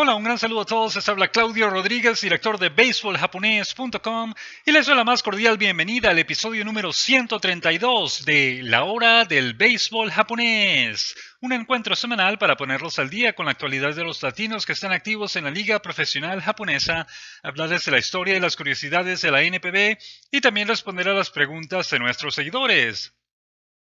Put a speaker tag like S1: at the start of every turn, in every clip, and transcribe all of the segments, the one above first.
S1: Hola, un gran saludo a todos. Les habla Claudio Rodríguez, director de BaseballJaponés.com, y les doy la más cordial bienvenida al episodio número 132 de La Hora del Béisbol Japonés. Un encuentro semanal para ponerlos al día con la actualidad de los latinos que están activos en la Liga Profesional Japonesa, hablarles de la historia y las curiosidades de la NPB y también responder a las preguntas de nuestros seguidores.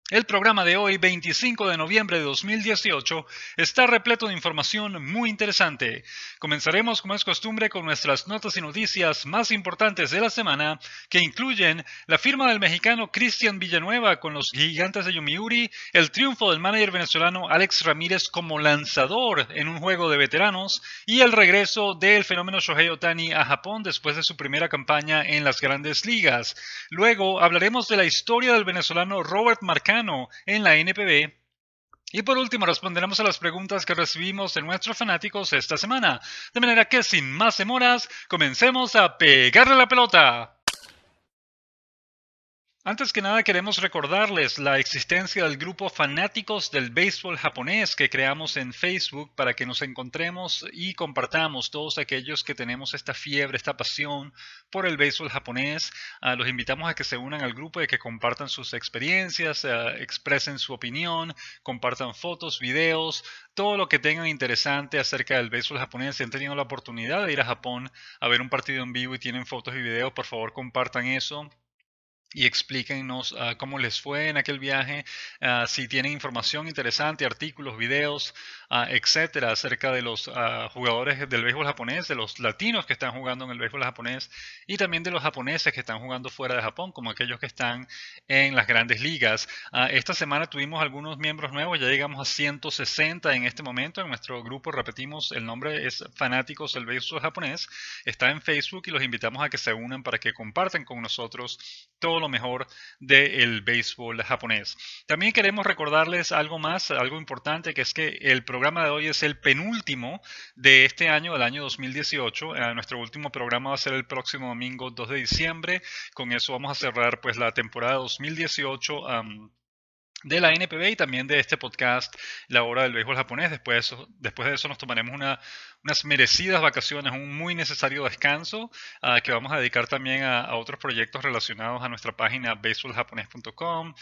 S1: El programa de hoy, 25 de noviembre de 2018, está repleto de información muy interesante. Comenzaremos, como es costumbre, con nuestras notas y noticias más importantes de la semana, que incluyen la firma del mexicano Cristian Villanueva con los Gigantes de Yomiuri, el triunfo del manager venezolano Alex Ramírez como lanzador en un juego de veteranos y el regreso del fenómeno Shohei Ohtani a Japón después de su primera campaña en las Grandes Ligas. Luego hablaremos de la historia del venezolano Robert Marcano en la NPB. Y por último responderemos a las preguntas que recibimos de nuestros fanáticos esta semana. De manera que sin más demoras, comencemos a pegarle la pelota. Antes que nada queremos recordarles la existencia del grupo Fanáticos del Béisbol Japonés que creamos en Facebook para que nos encontremos y compartamos todos aquellos que tenemos esta fiebre, esta pasión por el béisbol japonés. Los invitamos a que se unan al grupo y que compartan sus experiencias, expresen su opinión, compartan fotos, videos, todo lo que tengan interesante acerca del béisbol japonés. Si han tenido la oportunidad de ir a Japón a ver un partido en vivo y tienen fotos y videos, por favor compartan eso. Y explíquenos cómo les fue en aquel viaje, si tienen información interesante, artículos, videos, etcétera, acerca de los jugadores del béisbol japonés, de los latinos que están jugando en el béisbol japonés y también de los japoneses que están jugando fuera de Japón, como aquellos que están en las grandes ligas. Esta semana tuvimos algunos miembros nuevos, ya llegamos a 160 en este momento. En nuestro grupo, repetimos, el nombre es Fanáticos del Béisbol Japonés. Está en Facebook y los invitamos a que se unan para que compartan con nosotros todo lo mejor del béisbol japonés. También queremos recordarles algo más, algo importante, que es que el programa de hoy es el penúltimo de este año, del año 2018. Nuestro último programa va a ser el próximo domingo 2 de diciembre. Con eso vamos a cerrar pues la temporada 2018 de la NPB y también de este podcast, La Hora del Béisbol Japonés. Después de eso nos tomaremos unas merecidas vacaciones, un muy necesario descanso que vamos a dedicar también a otros proyectos relacionados a nuestra página baseballjapones.com.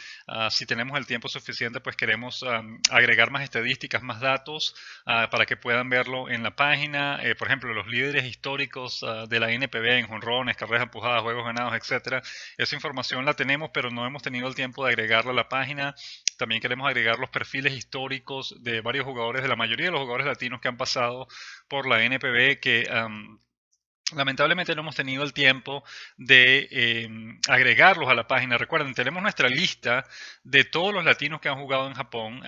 S1: Si tenemos el tiempo suficiente, pues queremos agregar más estadísticas, más datos para que puedan verlo en la página. Por ejemplo, los líderes históricos de la NPB en jonrones, carreras empujadas, juegos ganados, etcétera. Esa información la tenemos, pero no hemos tenido el tiempo de agregarla a la página. También queremos agregar los perfiles históricos de varios jugadores, de la mayoría de los jugadores latinos que han pasado por la NPB, que lamentablemente no hemos tenido el tiempo de agregarlos a la página. Recuerden, tenemos nuestra lista de todos los latinos que han jugado en Japón.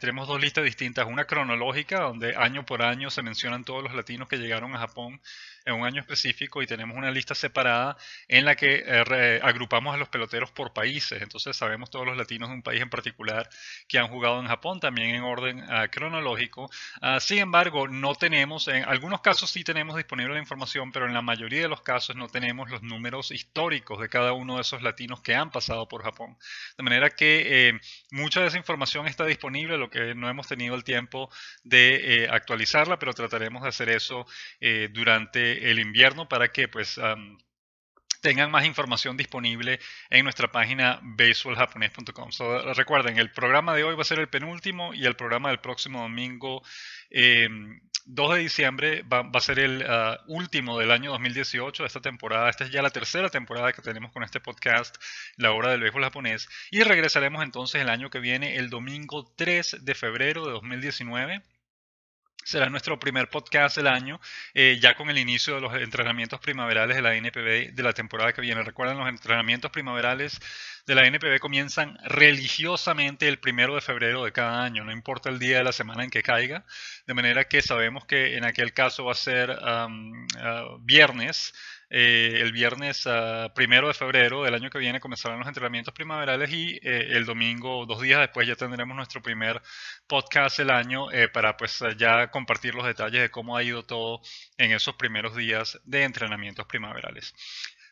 S1: Tenemos dos listas distintas, una cronológica, donde año por año se mencionan todos los latinos que llegaron a Japón en un año específico, y tenemos una lista separada en la que agrupamos a los peloteros por países. Entonces sabemos todos los latinos de un país en particular que han jugado en Japón, también en orden cronológico. Sin embargo, no tenemos, en algunos casos sí tenemos disponible la información, pero en la mayoría de los casos no tenemos los números históricos de cada uno de esos latinos que han pasado por Japón. De manera que mucha de esa información está disponible, lo que no hemos tenido el tiempo de actualizarla, pero trataremos de hacer eso durante el invierno para que pues tengan más información disponible en nuestra página baseballjapones.com. Recuerden, el programa de hoy va a ser el penúltimo y el programa del próximo domingo 2 de diciembre va a ser el último del año 2018 de esta temporada. Esta es ya la tercera temporada que tenemos con este podcast, La Hora del Béisbol Japonés, y regresaremos entonces el año que viene, el domingo 3 de febrero de 2019. Será nuestro primer podcast del año, ya con el inicio de los entrenamientos primaverales de la NPB de la temporada que viene. Recuerden, los entrenamientos primaverales de la NPB comienzan religiosamente el 1 de febrero de cada año, no importa el día de la semana en que caiga, de manera que sabemos que en aquel caso va a ser viernes. El viernes 1 de febrero del año que viene comenzarán los entrenamientos primaverales y el domingo, 2 días después, ya tendremos nuestro primer podcast del año para pues ya compartir los detalles de cómo ha ido todo en esos primeros días de entrenamientos primaverales.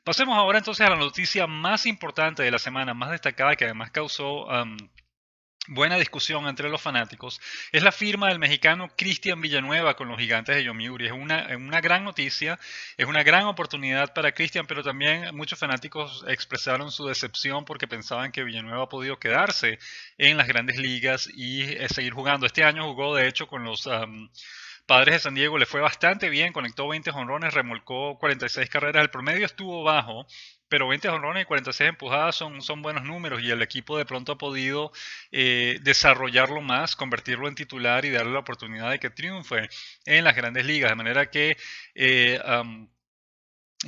S1: Pasemos ahora entonces a la noticia más importante de la semana, más destacada, que además causó buena discusión entre los fanáticos es la firma del mexicano Cristian Villanueva con los Gigantes de Yomiuri. Es una gran noticia, es una gran oportunidad para Cristian, pero también muchos fanáticos expresaron su decepción porque pensaban que Villanueva ha podido quedarse en las grandes ligas y seguir jugando. Este año jugó de hecho con los Padres de San Diego, le fue bastante bien, conectó 20 jonrones, remolcó 46 carreras, el promedio estuvo bajo, pero 20 jonrones y 46 empujadas son buenos números y el equipo de pronto ha podido desarrollarlo más, convertirlo en titular y darle la oportunidad de que triunfe en las grandes ligas, de manera que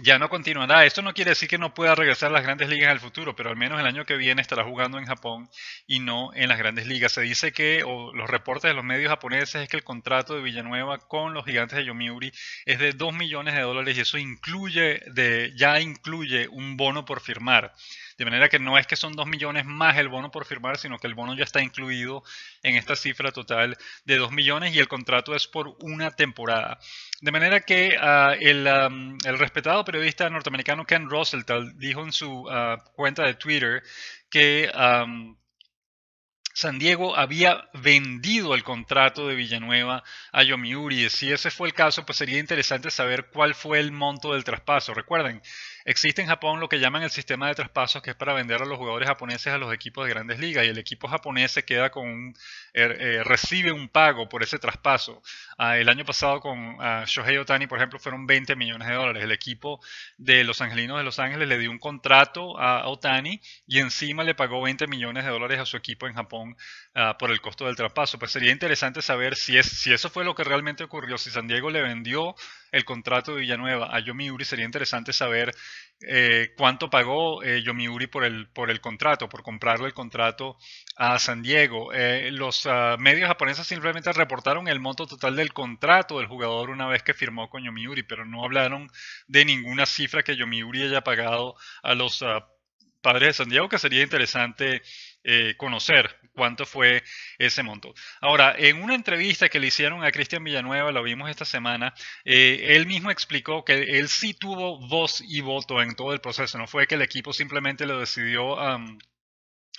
S1: ya no continuará. Esto no quiere decir que no pueda regresar a las grandes ligas en el futuro, pero al menos el año que viene estará jugando en Japón y no en las grandes ligas. Se dice que, o los reportes de los medios japoneses, es que el contrato de Villanueva con los Gigantes de Yomiuri es de $2 millones y eso ya incluye un bono por firmar. De manera que no es que son 2 millones más el bono por firmar, sino que el bono ya está incluido en esta cifra total de 2 millones y el contrato es por una temporada. De manera que el respetado periodista norteamericano Ken Rosenthal dijo en su cuenta de Twitter que San Diego había vendido el contrato de Villanueva a Yomiuri. Si ese fue el caso, pues sería interesante saber cuál fue el monto del traspaso. Recuerden, existe en Japón lo que llaman el sistema de traspasos, que es para vender a los jugadores japoneses a los equipos de grandes ligas, y el equipo japonés se queda recibe un pago por ese traspaso. El año pasado con Shohei Ohtani, por ejemplo, fueron $20 millones. El equipo de los Angelinos de Los Ángeles le dio un contrato a Ohtani y encima le pagó $20 millones a su equipo en Japón por el costo del traspaso. Pues sería interesante saber si eso fue lo que realmente ocurrió, si San Diego le vendió el contrato de Villanueva a Yomiuri. Sería interesante saber cuánto pagó Yomiuri por el contrato, por comprarle el contrato a San Diego. Los medios japoneses simplemente reportaron el monto total del contrato del jugador una vez que firmó con Yomiuri, pero no hablaron de ninguna cifra que Yomiuri haya pagado a los Padres de San Diego, que sería interesante conocer cuánto fue ese monto. Ahora, en una entrevista que le hicieron a Cristian Villanueva, lo vimos esta semana, él mismo explicó que él sí tuvo voz y voto en todo el proceso, no fue que el equipo simplemente lo decidió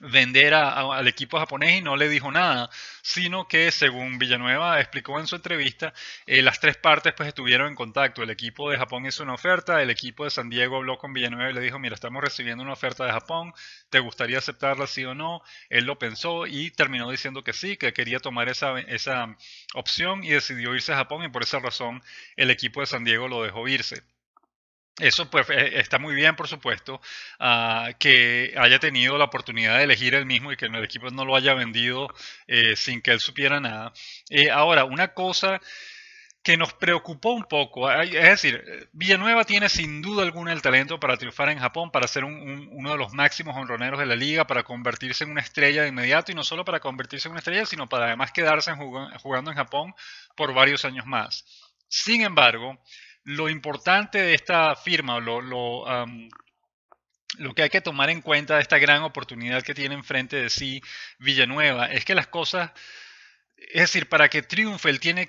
S1: vender al equipo japonés y no le dijo nada, sino que según Villanueva explicó en su entrevista, las tres partes pues estuvieron en contacto. El equipo de Japón hizo una oferta, el equipo de San Diego habló con Villanueva y le dijo, mira, estamos recibiendo una oferta de Japón, ¿te gustaría aceptarla sí o no? Él lo pensó y terminó diciendo que sí, que quería tomar esa opción y decidió irse a Japón, y por esa razón el equipo de San Diego lo dejó irse. Eso pues está muy bien, por supuesto, que haya tenido la oportunidad de elegir él mismo y que el equipo no lo haya vendido sin que él supiera nada. Ahora, una cosa que nos preocupó un poco, es decir, Villanueva tiene sin duda alguna el talento para triunfar en Japón, para ser uno de los máximos honroneros de la liga, para convertirse en una estrella de inmediato, y no solo para convertirse en una estrella, sino para además quedarse jugando en Japón por varios años más. Sin embargo, lo importante de esta firma, lo que hay que tomar en cuenta de esta gran oportunidad que tiene enfrente de sí Villanueva, es que las cosas, es decir, para que triunfe, él tiene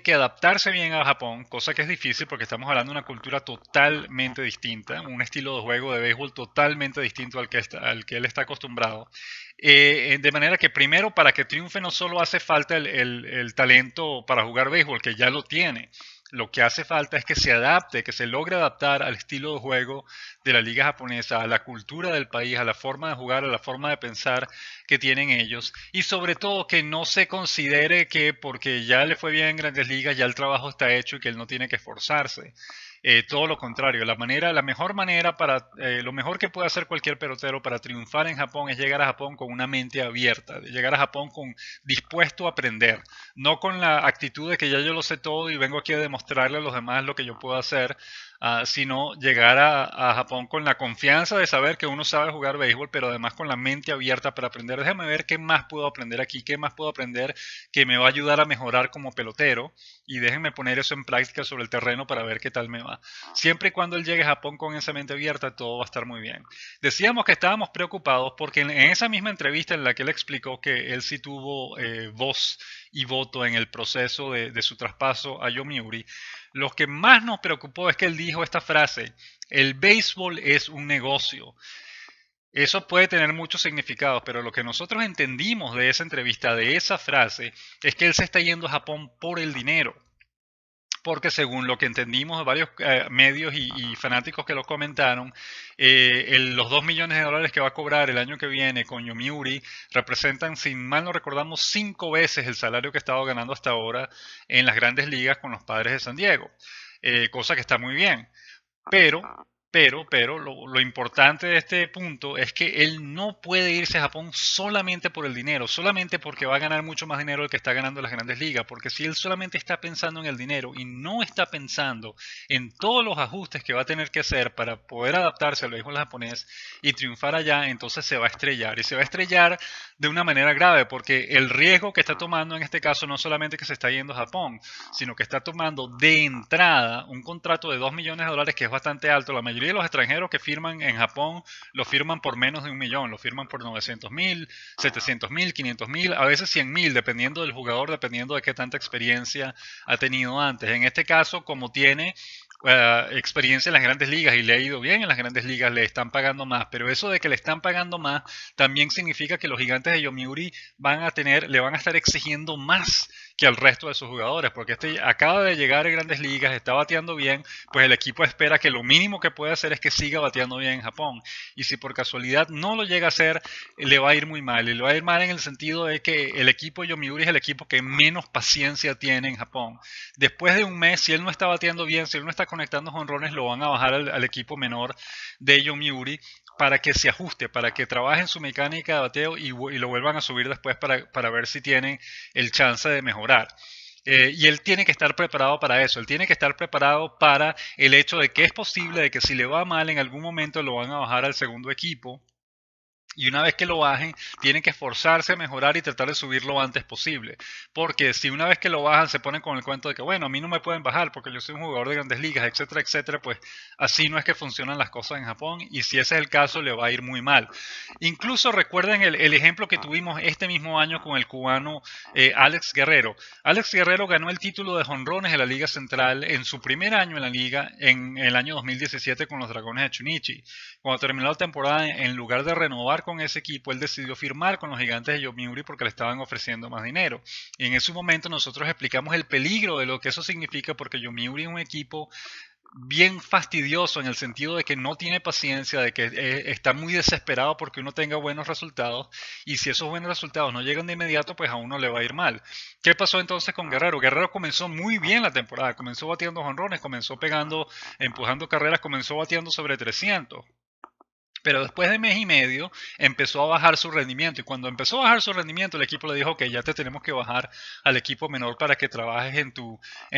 S1: que adaptarse bien a Japón, cosa que es difícil porque estamos hablando de una cultura totalmente distinta, un estilo de juego de béisbol totalmente distinto al que él está acostumbrado. De manera que primero, para que triunfe, no solo hace falta el talento para jugar béisbol, que ya lo tiene. Lo que hace falta es que se adapte, que se logre adaptar al estilo de juego de la liga japonesa, a la cultura del país, a la forma de jugar, a la forma de pensar que tienen ellos, y sobre todo que no se considere que porque ya le fue bien en Grandes Ligas ya el trabajo está hecho y que él no tiene que esforzarse. Todo lo contrario, la mejor manera lo mejor que puede hacer cualquier pelotero para triunfar en Japón es llegar a Japón con una mente abierta, llegar a Japón dispuesto a aprender, no con la actitud de que ya yo lo sé todo y vengo aquí a demostrarle a los demás lo que yo puedo hacer, sino llegar a Japón con la confianza de saber que uno sabe jugar béisbol, pero además con la mente abierta para aprender. Déjame ver qué más puedo aprender aquí, qué más puedo aprender que me va a ayudar a mejorar como pelotero, y déjenme poner eso en práctica sobre el terreno para ver qué tal me va. Siempre y cuando él llegue a Japón con esa mente abierta, todo va a estar muy bien. Decíamos que estábamos preocupados porque en esa misma entrevista en la que él explicó que él sí tuvo voz y voto en el proceso de su traspaso a Yomiuri, lo que más nos preocupó es que él dijo esta frase: el béisbol es un negocio. Eso puede tener muchos significados, pero lo que nosotros entendimos de esa entrevista, de esa frase, es que él se está yendo a Japón por el dinero. Porque según lo que entendimos de varios medios y fanáticos que lo comentaron, los 2 millones de dólares que va a cobrar el año que viene con Yomiuri representan, si mal no recordamos, 5 veces el salario que ha estado ganando hasta ahora en las grandes ligas con los Padres de San Diego, cosa que está muy bien. Pero, pero, lo importante de este punto es que él no puede irse a Japón solamente por el dinero, solamente porque va a ganar mucho más dinero del que está ganando en las grandes ligas, porque si él solamente está pensando en el dinero y no está pensando en todos los ajustes que va a tener que hacer para poder adaptarse al béisbol japonés y triunfar allá, entonces se va a estrellar. Y se va a estrellar de una manera grave, porque el riesgo que está tomando en este caso no solamente que se está yendo a Japón, sino que está tomando de entrada un contrato de 2 millones de dólares que es bastante alto. La mayoría de los extranjeros que firman en Japón lo firman por menos de 1 millón, lo firman por 900,000, 700,000, 500,000, a veces 100,000, dependiendo del jugador, dependiendo de qué tanta experiencia ha tenido antes. En este caso, como tiene experiencia en las grandes ligas y le ha ido bien en las grandes ligas, le están pagando más, pero eso de que le están pagando más también significa que los gigantes de Yomiuri le van a estar exigiendo más que al resto de sus jugadores, porque este acaba de llegar a grandes ligas, está bateando bien, pues el equipo espera que lo mínimo que puede hacer es que siga bateando bien en Japón, y si por casualidad no lo llega a hacer, le va a ir muy mal, y le va a ir mal en el sentido de que el equipo Yomiuri es el equipo que menos paciencia tiene en Japón. Después de un mes, si él no está bateando bien, si él no está conectando jonrones, lo van a bajar al equipo menor de Yomiuri para que se ajuste, para que trabajen su mecánica de bateo y lo vuelvan a subir después para ver si tienen el chance de mejorar. Y él tiene que estar preparado para eso, él tiene que estar preparado para el hecho de que es posible de que si le va mal en algún momento lo van a bajar al segundo equipo. Y una vez que lo bajen, tienen que esforzarse a mejorar y tratar de subir lo antes posible. Porque si una vez que lo bajan se ponen con el cuento de que, bueno, a mí no me pueden bajar porque yo soy un jugador de grandes ligas, etcétera, etcétera, pues así no es que funcionan las cosas en Japón. Y si ese es el caso, le va a ir muy mal. Incluso recuerden el ejemplo que tuvimos este mismo año con el cubano Alex Guerrero. Alex Guerrero ganó el título de jonrones de la Liga Central en su primer año en la liga, en el año 2017 con los Dragones de Chunichi. Cuando terminó la temporada, en lugar de renovar con ese equipo, él decidió firmar con los Gigantes de Yomiuri porque le estaban ofreciendo más dinero. Y en ese momento nosotros explicamos el peligro de lo que eso significa, porque Yomiuri es un equipo bien fastidioso en el sentido de que no tiene paciencia, de que está muy desesperado porque uno tenga buenos resultados, y si esos buenos resultados no llegan de inmediato, pues a uno le va a ir mal. ¿Qué pasó entonces con Guerrero? Guerrero comenzó muy bien la temporada, comenzó bateando jonrones, comenzó pegando, empujando carreras, comenzó bateando sobre 300. Pero después de mes y medio empezó a bajar su rendimiento, y cuando empezó a bajar su rendimiento el equipo le dijo que ya te tenemos que bajar al equipo menor para que trabajes en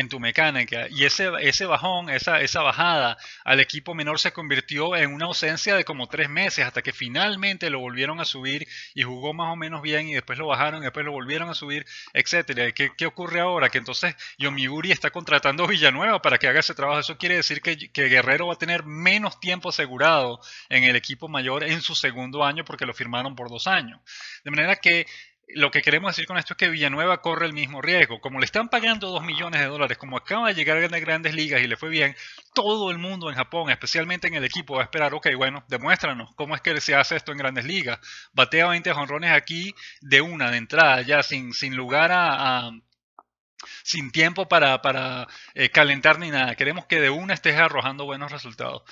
S1: tu mecánica, y ese bajón, esa bajada al equipo menor se convirtió en una ausencia de como 3 meses hasta que finalmente lo volvieron a subir y jugó más o menos bien, y después lo bajaron y después lo volvieron a subir, etcétera. ¿Qué ocurre ahora? Que entonces Yomiuri está contratando a Villanueva para que haga ese trabajo. Eso quiere decir que Guerrero va a tener menos tiempo asegurado en el equipo mayor en su segundo año porque lo firmaron por 2 años. De manera que lo que queremos decir con esto es que Villanueva corre el mismo riesgo. Como le están pagando 2 millones de dólares, como acaba de llegar a las grandes ligas y le fue bien, todo el mundo en Japón, especialmente en el equipo, va a esperar, ok, bueno, demuéstranos cómo es que se hace esto en grandes ligas. Batea 20 jonrones aquí de entrada, ya sin lugar sin tiempo para calentar ni nada. Queremos que de una estés arrojando buenos resultados.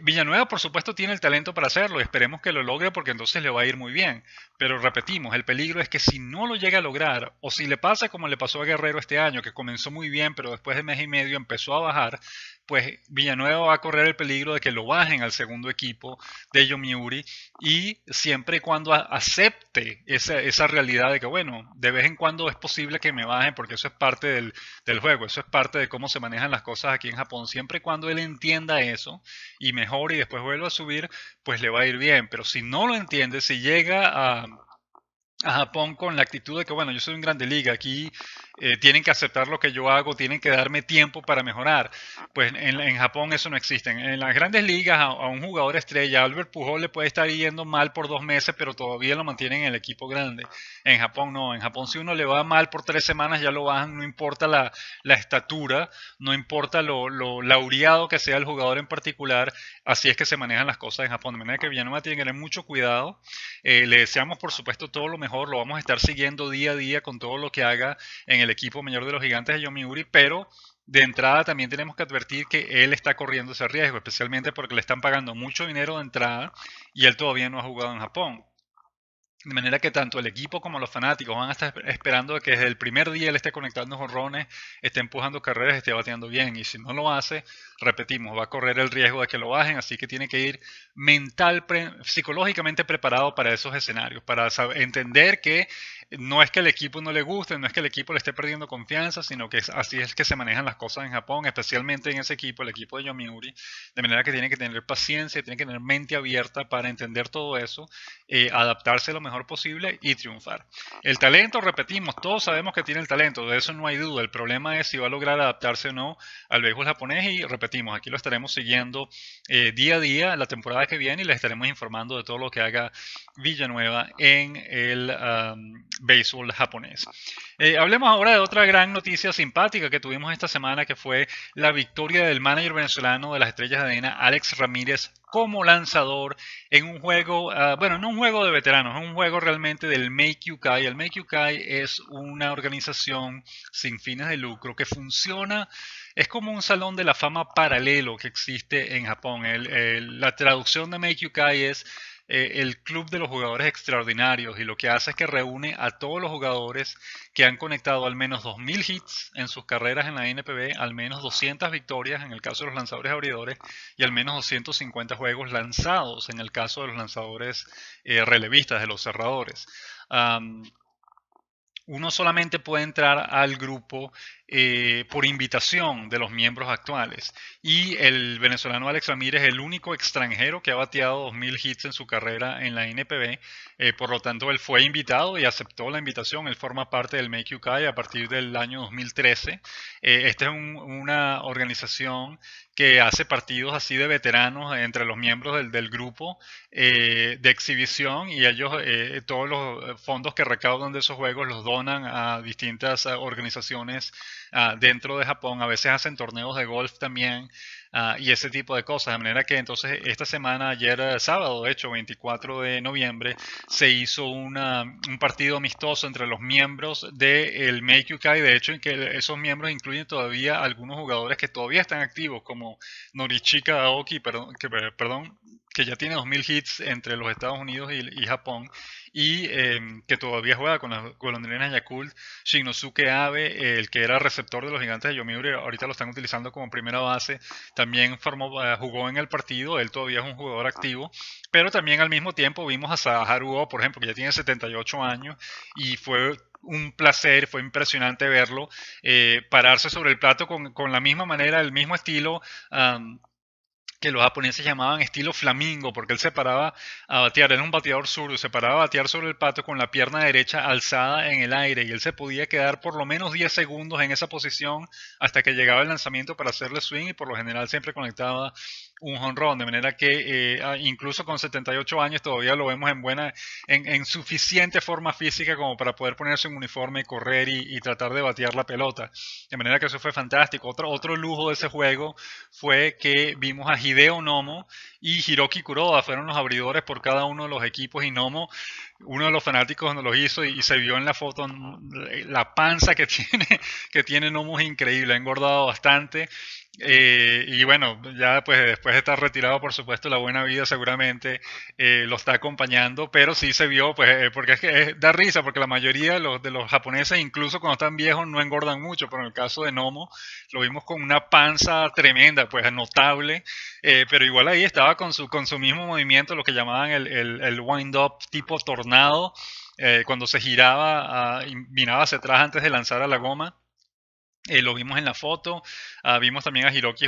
S1: Villanueva, por supuesto, tiene el talento para hacerlo. Esperemos que lo logre porque entonces le va a ir muy bien. Pero repetimos, el peligro es que si no lo llega a lograr, o si le pasa como le pasó a Guerrero este año, que comenzó muy bien, pero después de mes y medio empezó a bajar, pues Villanueva va a correr el peligro de que lo bajen al segundo equipo de Yomiuri, y siempre y cuando acepte esa realidad de que, bueno, de vez en cuando es posible que me bajen porque eso es parte del juego, eso es parte de cómo se manejan las cosas aquí en Japón. Siempre y cuando él entienda eso y mejore y después vuelva a subir, pues le va a ir bien. Pero si no lo entiende, si llega a Japón con la actitud de que, bueno, yo soy un grande liga, aquí tienen que aceptar lo que yo hago, tienen que darme tiempo para mejorar. Pues en Japón eso no existe. En las grandes ligas a un jugador estrella, Albert Pujol, le puede estar yendo mal por 2 meses, pero todavía lo mantienen en el equipo grande. En Japón no. En Japón si uno le va mal por 3 semanas ya lo bajan, no importa la estatura, no importa lo laureado que sea el jugador en particular. Así es que se manejan las cosas en Japón. De manera que Villanueva tiene que tener mucho cuidado. Le deseamos por supuesto todo lo mejor. Lo vamos a estar siguiendo día a día con todo lo que haga en el equipo mayor de los Gigantes de Yomiuri, pero de entrada también tenemos que advertir que él está corriendo ese riesgo, especialmente porque le están pagando mucho dinero de entrada y él todavía no ha jugado en Japón. De manera que tanto el equipo como los fanáticos van a estar esperando que desde el primer día él esté conectando jonrones, esté empujando carreras, esté bateando bien. Y si no lo hace, repetimos, va a correr el riesgo de que lo bajen. Así que tiene que ir psicológicamente preparado para esos escenarios, para entender que no es que el equipo no le guste, no es que el equipo le esté perdiendo confianza, sino que así es que se manejan las cosas en Japón, especialmente en ese equipo, el equipo de Yomiuri. De manera que tiene que tener paciencia, tiene que tener mente abierta para entender todo eso, adaptarse lo mejor posible y triunfar. El talento, repetimos, todos sabemos que tiene el talento, de eso no hay duda. El problema es si va a lograr adaptarse o no al béisbol japonés y repetimos, aquí lo estaremos siguiendo día a día la temporada que viene y les estaremos informando de todo lo que haga Villanueva en el béisbol japonés. Hablemos ahora de otra gran noticia simpática que tuvimos esta semana, que fue la victoria del manager venezolano de las Estrellas de Adena, Alex Ramírez, como lanzador en un juego, bueno, no un juego de veteranos, es un juego realmente del Meikyukai. El Meikyukai es una organización sin fines de lucro que funciona, es como un salón de la fama paralelo que existe en Japón. La traducción de Meikyukai es el club de los jugadores extraordinarios, y lo que hace es que reúne a todos los jugadores que han conectado al menos 2000 hits en sus carreras en la NPB, al menos 200 victorias en el caso de los lanzadores abridores y al menos 250 juegos lanzados en el caso de los lanzadores relevistas, de los cerradores. Uno solamente puede entrar al grupo por invitación de los miembros actuales. Y el venezolano Alex Ramírez es el único extranjero que ha bateado 2000 hits en su carrera en la NPB. Por lo tanto, él fue invitado y aceptó la invitación. Él forma parte del Meikyukai a partir del año 2013. Esta es una organización que hace partidos así de veteranos entre los miembros del grupo de exhibición, y ellos todos los fondos que recaudan de esos juegos los donan a distintas organizaciones dentro de Japón. A veces hacen torneos de golf también y ese tipo de cosas. De manera que entonces esta semana, ayer sábado, de hecho 24 de noviembre, se hizo un partido amistoso entre los miembros del Meikyukai. De hecho, en que esos miembros incluyen todavía algunos jugadores que todavía están activos, como Norichika Aoki, que ya tiene 2000 hits entre los Estados Unidos y Japón, y que todavía juega con las golondrinas Yakult. Shinosuke Abe, el que era receptor de los Gigantes de Yomiuri, ahorita lo están utilizando como primera base, también jugó en el partido. Él todavía es un jugador activo, pero también al mismo tiempo vimos a Saharu Oh, por ejemplo, que ya tiene 78 años, y fue un placer, fue impresionante verlo pararse sobre el plato con la misma manera, el mismo estilo que los japoneses llamaban estilo flamingo, porque él se paraba a batear, era un bateador zurdo, se paraba a batear sobre el plato con la pierna derecha alzada en el aire, y él se podía quedar por lo menos 10 segundos en esa posición hasta que llegaba el lanzamiento para hacerle swing, y por lo general siempre conectaba un jonrón. De manera que incluso con 78 años todavía lo vemos en suficiente forma física como para poder ponerse un uniforme, correr y tratar de batear la pelota. De manera que eso fue fantástico. Otro lujo de ese juego fue que vimos a Hideo Nomo y Hiroki Kuroda, fueron los abridores por cada uno de los equipos, y Nomo, uno de los fanáticos nos lo hizo y se vio en la foto, la panza que tiene Nomo es increíble, ha engordado bastante. Y bueno, ya pues después de estar retirado, por supuesto, la buena vida seguramente lo está acompañando, pero sí se vio, pues, porque es que da risa, porque la mayoría de los japoneses, incluso cuando están viejos, no engordan mucho, pero en el caso de Nomo, lo vimos con una panza tremenda, pues notable, pero igual ahí estaba con su mismo movimiento, lo que llamaban el wind-up tipo tornado, cuando se giraba y miraba hacia atrás antes de lanzar a la goma. Lo vimos en la foto, vimos también a Hiroki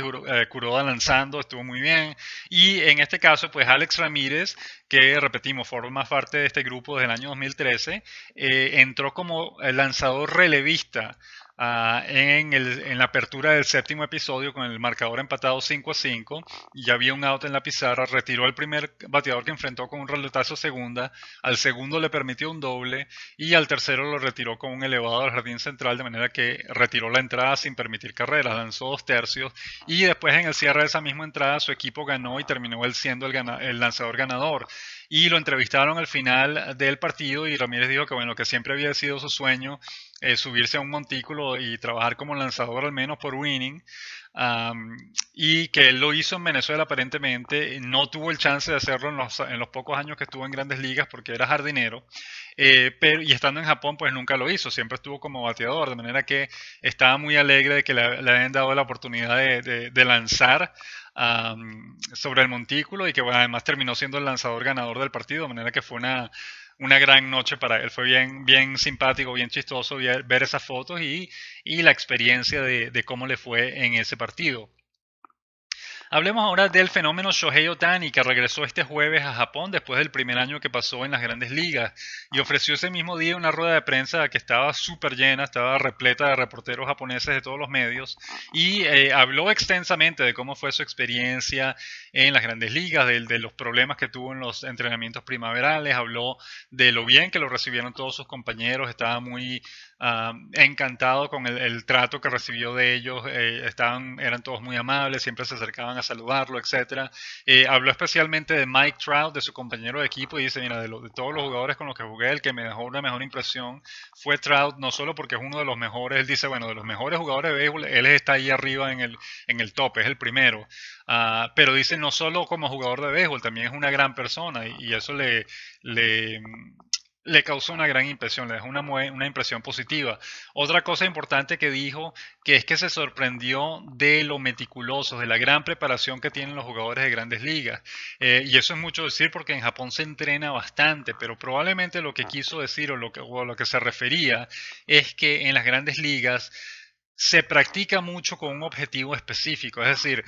S1: Kuroda lanzando, estuvo muy bien. Y en este caso, pues Alex Ramírez, que repetimos, forma parte de este grupo desde el año 2013, entró como lanzador relevista en la apertura del séptimo episodio con el marcador empatado 5-5 y ya había un out en la pizarra, retiró al primer bateador que enfrentó con un rolotazo a segunda, al segundo le permitió un doble y al tercero lo retiró con un elevado al jardín central, de manera que retiró la entrada sin permitir carreras, lanzó 2 tercios y después en el cierre de esa misma entrada su equipo ganó y terminó él siendo el lanzador ganador. Y lo entrevistaron al final del partido y Ramírez dijo que bueno, que siempre había sido su sueño subirse a un montículo y trabajar como lanzador al menos por winning. Y que él lo hizo en Venezuela aparentemente, no tuvo el chance de hacerlo en los pocos años que estuvo en Grandes Ligas porque era jardinero, y estando en Japón pues nunca lo hizo, siempre estuvo como bateador, de manera que estaba muy alegre de que le hayan dado la oportunidad de lanzar sobre el montículo y que bueno, además terminó siendo el lanzador ganador del partido, de manera que fue una gran noche para él. Fue bien simpático, bien chistoso ver esas fotos y la experiencia de cómo le fue en ese partido. Hablemos ahora del fenómeno Shohei Ohtani, que regresó este jueves a Japón después del primer año que pasó en las Grandes Ligas y ofreció ese mismo día una rueda de prensa que estaba súper llena, estaba repleta de reporteros japoneses de todos los medios y habló extensamente de cómo fue su experiencia en las Grandes Ligas, de los problemas que tuvo en los entrenamientos primaverales, habló de lo bien que lo recibieron todos sus compañeros, estaba muy encantado con el trato que recibió de ellos, eran todos muy amables, siempre se acercaban a saludarlo, etcétera. Habló especialmente de Mike Trout, de su compañero de equipo, y dice, mira, de todos los jugadores con los que jugué, el que me dejó una mejor impresión fue Trout, no solo porque es uno de los mejores, él dice, bueno, de los mejores jugadores de béisbol, él está ahí arriba en el top, es el primero. Pero dice, no solo como jugador de béisbol, también es una gran persona, y eso le causó una gran impresión, le dejó una impresión positiva. Otra cosa importante que dijo, que es que se sorprendió de lo meticulosos, de la gran preparación que tienen los jugadores de Grandes Ligas. Y eso es mucho decir porque en Japón se entrena bastante, pero probablemente lo que quiso decir o a lo que se refería es que en las Grandes Ligas se practica mucho con un objetivo específico, es decir,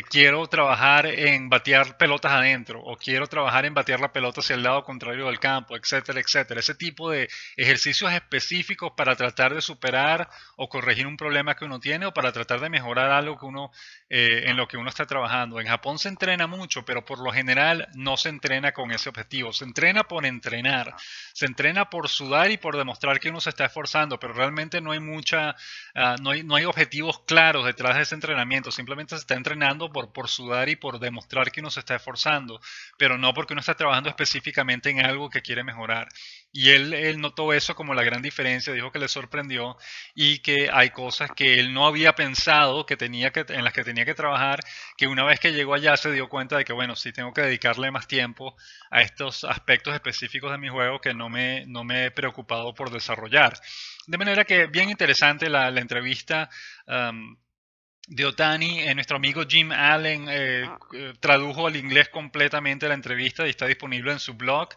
S1: quiero trabajar en batear pelotas adentro o quiero trabajar en batear la pelota hacia el lado contrario del campo, etcétera, etcétera. Ese tipo de ejercicios específicos para tratar de superar o corregir un problema que uno tiene o para tratar de mejorar algo que en lo que uno está trabajando. En Japón se entrena mucho, pero por lo general no se entrena con ese objetivo. Se entrena por entrenar, se entrena por sudar y por demostrar que uno se está esforzando, pero realmente no hay no hay objetivos claros detrás de ese entrenamiento, simplemente se está entrenando por sudar y por demostrar que uno se está esforzando, pero no porque uno está trabajando específicamente en algo que quiere mejorar. Y él notó eso como la gran diferencia, dijo que le sorprendió y que hay cosas que él no había pensado en las que tenía que trabajar, que una vez que llegó allá se dio cuenta de que, bueno, sí tengo que dedicarle más tiempo a estos aspectos específicos de mi juego que no me he preocupado por desarrollar. De manera que bien interesante la entrevista de Ohtani. Nuestro amigo Jim Allen tradujo al inglés completamente la entrevista y está disponible en su blog.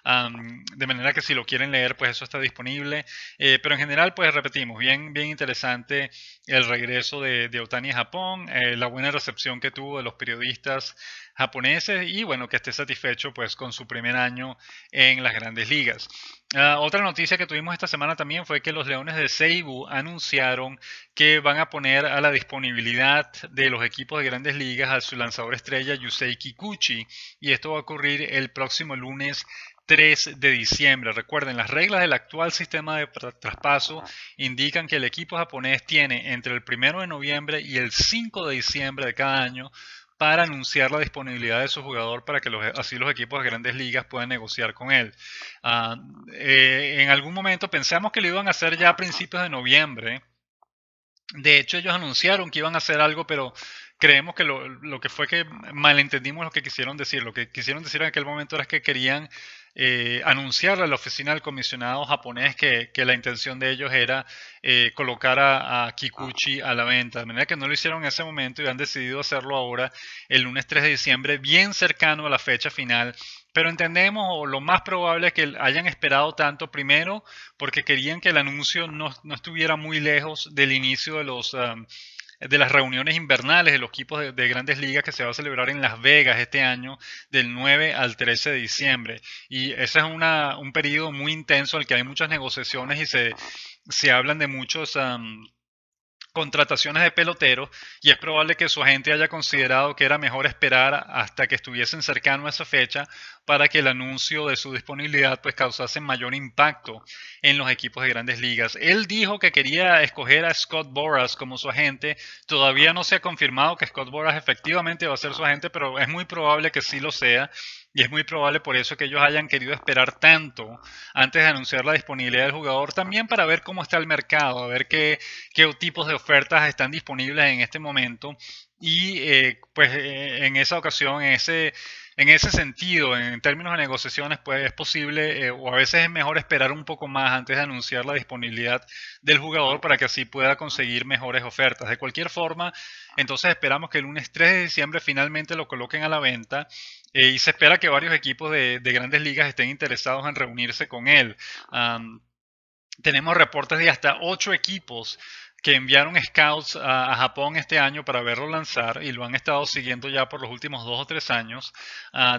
S1: De manera que si lo quieren leer, pues eso está disponible. Pero en general, pues repetimos, bien interesante el regreso de Ohtani a Japón, la buena recepción que tuvo de los periodistas japoneses y bueno, que esté satisfecho pues con su primer año en las Grandes Ligas. Otra noticia que tuvimos esta semana también fue que los Leones de Seibu anunciaron que van a poner a la disponibilidad de los equipos de Grandes Ligas a su lanzador estrella Yusei Kikuchi, y esto va a ocurrir el próximo lunes 3 de diciembre. Recuerden, las reglas del actual sistema de traspaso indican que el equipo japonés tiene entre el 1 de noviembre y el 5 de diciembre de cada año para anunciar la disponibilidad de su jugador para que así los equipos de Grandes Ligas puedan negociar con él. En algún momento pensamos que lo iban a hacer ya a principios de noviembre. De hecho, ellos anunciaron que iban a hacer algo, pero creemos que lo que fue que malentendimos lo que quisieron decir. Lo que quisieron decir en aquel momento era que querían anunciarle a la oficina del comisionado japonés que la intención de ellos era colocar a Kikuchi a la venta. De manera que no lo hicieron en ese momento y han decidido hacerlo ahora, el lunes 3 de diciembre, bien cercano a la fecha final. Pero entendemos, o lo más probable es que hayan esperado tanto, primero porque querían que el anuncio no estuviera muy lejos del inicio de las reuniones invernales de los equipos de grandes ligas que se va a celebrar en Las Vegas este año del 9 al 13 de diciembre. Y ese es un periodo muy intenso en el que hay muchas negociaciones y se hablan de muchos contrataciones de peloteros, y es probable que su agente haya considerado que era mejor esperar hasta que estuviesen cercano a esa fecha para que el anuncio de su disponibilidad pues causase mayor impacto en los equipos de grandes ligas. Él dijo que quería escoger a Scott Boras como su agente. Todavía no se ha confirmado que Scott Boras efectivamente va a ser su agente, pero es muy probable que sí lo sea. Y es muy probable por eso que ellos hayan querido esperar tanto antes de anunciar la disponibilidad del jugador, también para ver cómo está el mercado, a ver qué tipos de ofertas están disponibles en este momento. Y en esa ocasión, en ese sentido, en términos de negociaciones, pues es posible o a veces es mejor esperar un poco más antes de anunciar la disponibilidad del jugador para que así pueda conseguir mejores ofertas. De cualquier forma, entonces esperamos que el lunes 3 de diciembre finalmente lo coloquen a la venta. Y se espera que varios equipos de grandes ligas estén interesados en reunirse con él. Tenemos reportes de hasta 8 equipos que enviaron scouts a Japón este año para verlo lanzar y lo han estado siguiendo ya por los últimos 2 o 3 años.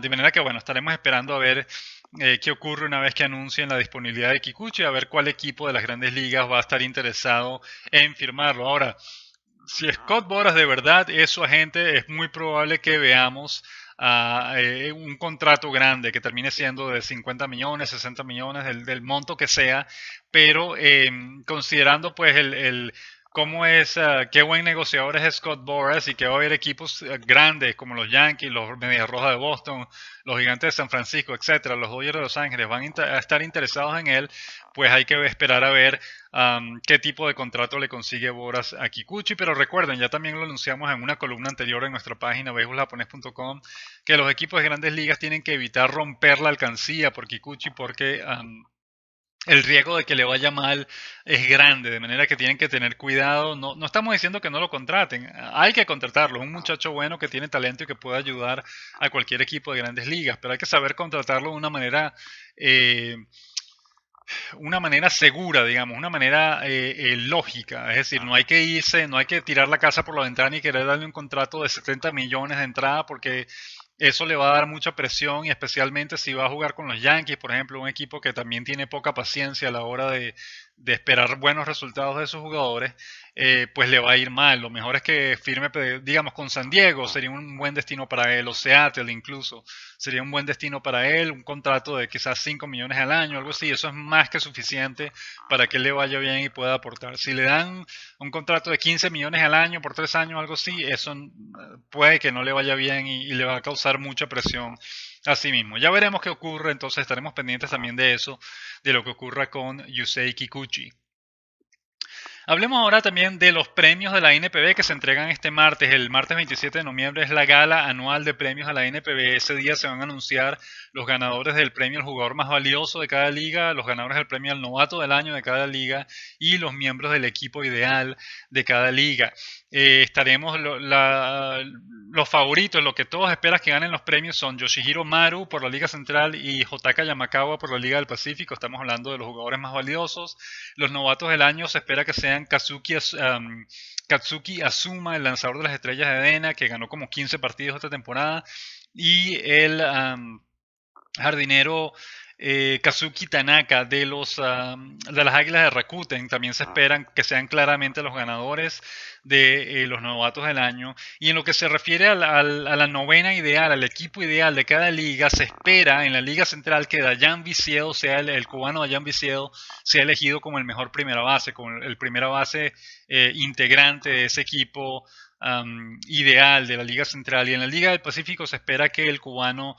S1: De manera que, bueno, estaremos esperando a ver qué ocurre una vez que anuncien la disponibilidad de Kikuchi, a ver cuál equipo de las grandes ligas va a estar interesado en firmarlo. Ahora, si Scott Boras de verdad es su agente, es muy probable que veamos un contrato grande que termine siendo de 50 millones, 60 millones, del monto que sea, pero considerando pues cómo es, qué buen negociador es Scott Boras y que va a haber equipos grandes como los Yankees, los Medias Rojas de Boston, los Gigantes de San Francisco, etcétera, los Dodgers de Los Ángeles van a estar interesados en él, pues hay que esperar a ver qué tipo de contrato le consigue Boras a Kikuchi. Pero recuerden, ya también lo anunciamos en una columna anterior en nuestra página beisboljaponés.com, que los equipos de grandes ligas tienen que evitar romper la alcancía por Kikuchi porque el riesgo de que le vaya mal es grande, de manera que tienen que tener cuidado. No, no estamos diciendo que no lo contraten, hay que contratarlo, un muchacho bueno que tiene talento y que puede ayudar a cualquier equipo de grandes ligas, pero hay que saber contratarlo de una manera segura, digamos, una manera lógica. Es decir, no hay que irse, no hay que tirar la casa por la ventana y querer darle un contrato de 70 millones de entrada, porque eso le va a dar mucha presión, y especialmente si va a jugar con los Yankees, por ejemplo, un equipo que también tiene poca paciencia a la hora de esperar buenos resultados de sus jugadores, pues le va a ir mal. Lo mejor es que firme, digamos, con San Diego, sería un buen destino para él, o Seattle incluso, sería un buen destino para él, un contrato de quizás 5 millones al año, algo así. Eso es más que suficiente para que él le vaya bien y pueda aportar. Si le dan un contrato de 15 millones al año por 3 años, algo así, eso puede que no le vaya bien y le va a causar mucha presión a sí mismo. Ya veremos qué ocurre, entonces estaremos pendientes también de eso, de lo que ocurra con Yusei Kikuchi. Hablemos ahora también de los premios de la NPB que se entregan este martes. El martes 27 de noviembre es la gala anual de premios a la NPB. Ese día se van a anunciar los ganadores del premio al jugador más valioso de cada liga, los ganadores del premio al novato del año de cada liga y los miembros del equipo ideal de cada liga. Estaremos los favoritos, lo que todos esperan que ganen los premios son Yoshihiro Maru por la Liga Central y Jotaka Yamakawa por la Liga del Pacífico. Estamos hablando de los jugadores más valiosos. Los novatos del año se espera que sean Katsuki Azuma, el lanzador de las Estrellas de Dena, que ganó como 15 partidos esta temporada, y el jardinero Kazuki Tanaka de las Águilas de Rakuten. También se esperan que sean claramente los ganadores de los novatos del año. Y en lo que se refiere a la novena ideal, al equipo ideal de cada liga, se espera en la Liga Central que Dayan Viciedo, sea el cubano Dayan Viciedo, sea elegido como el mejor primera base, como el primera base integrante de ese equipo ideal de la Liga Central. Y en la Liga del Pacífico se espera que el cubano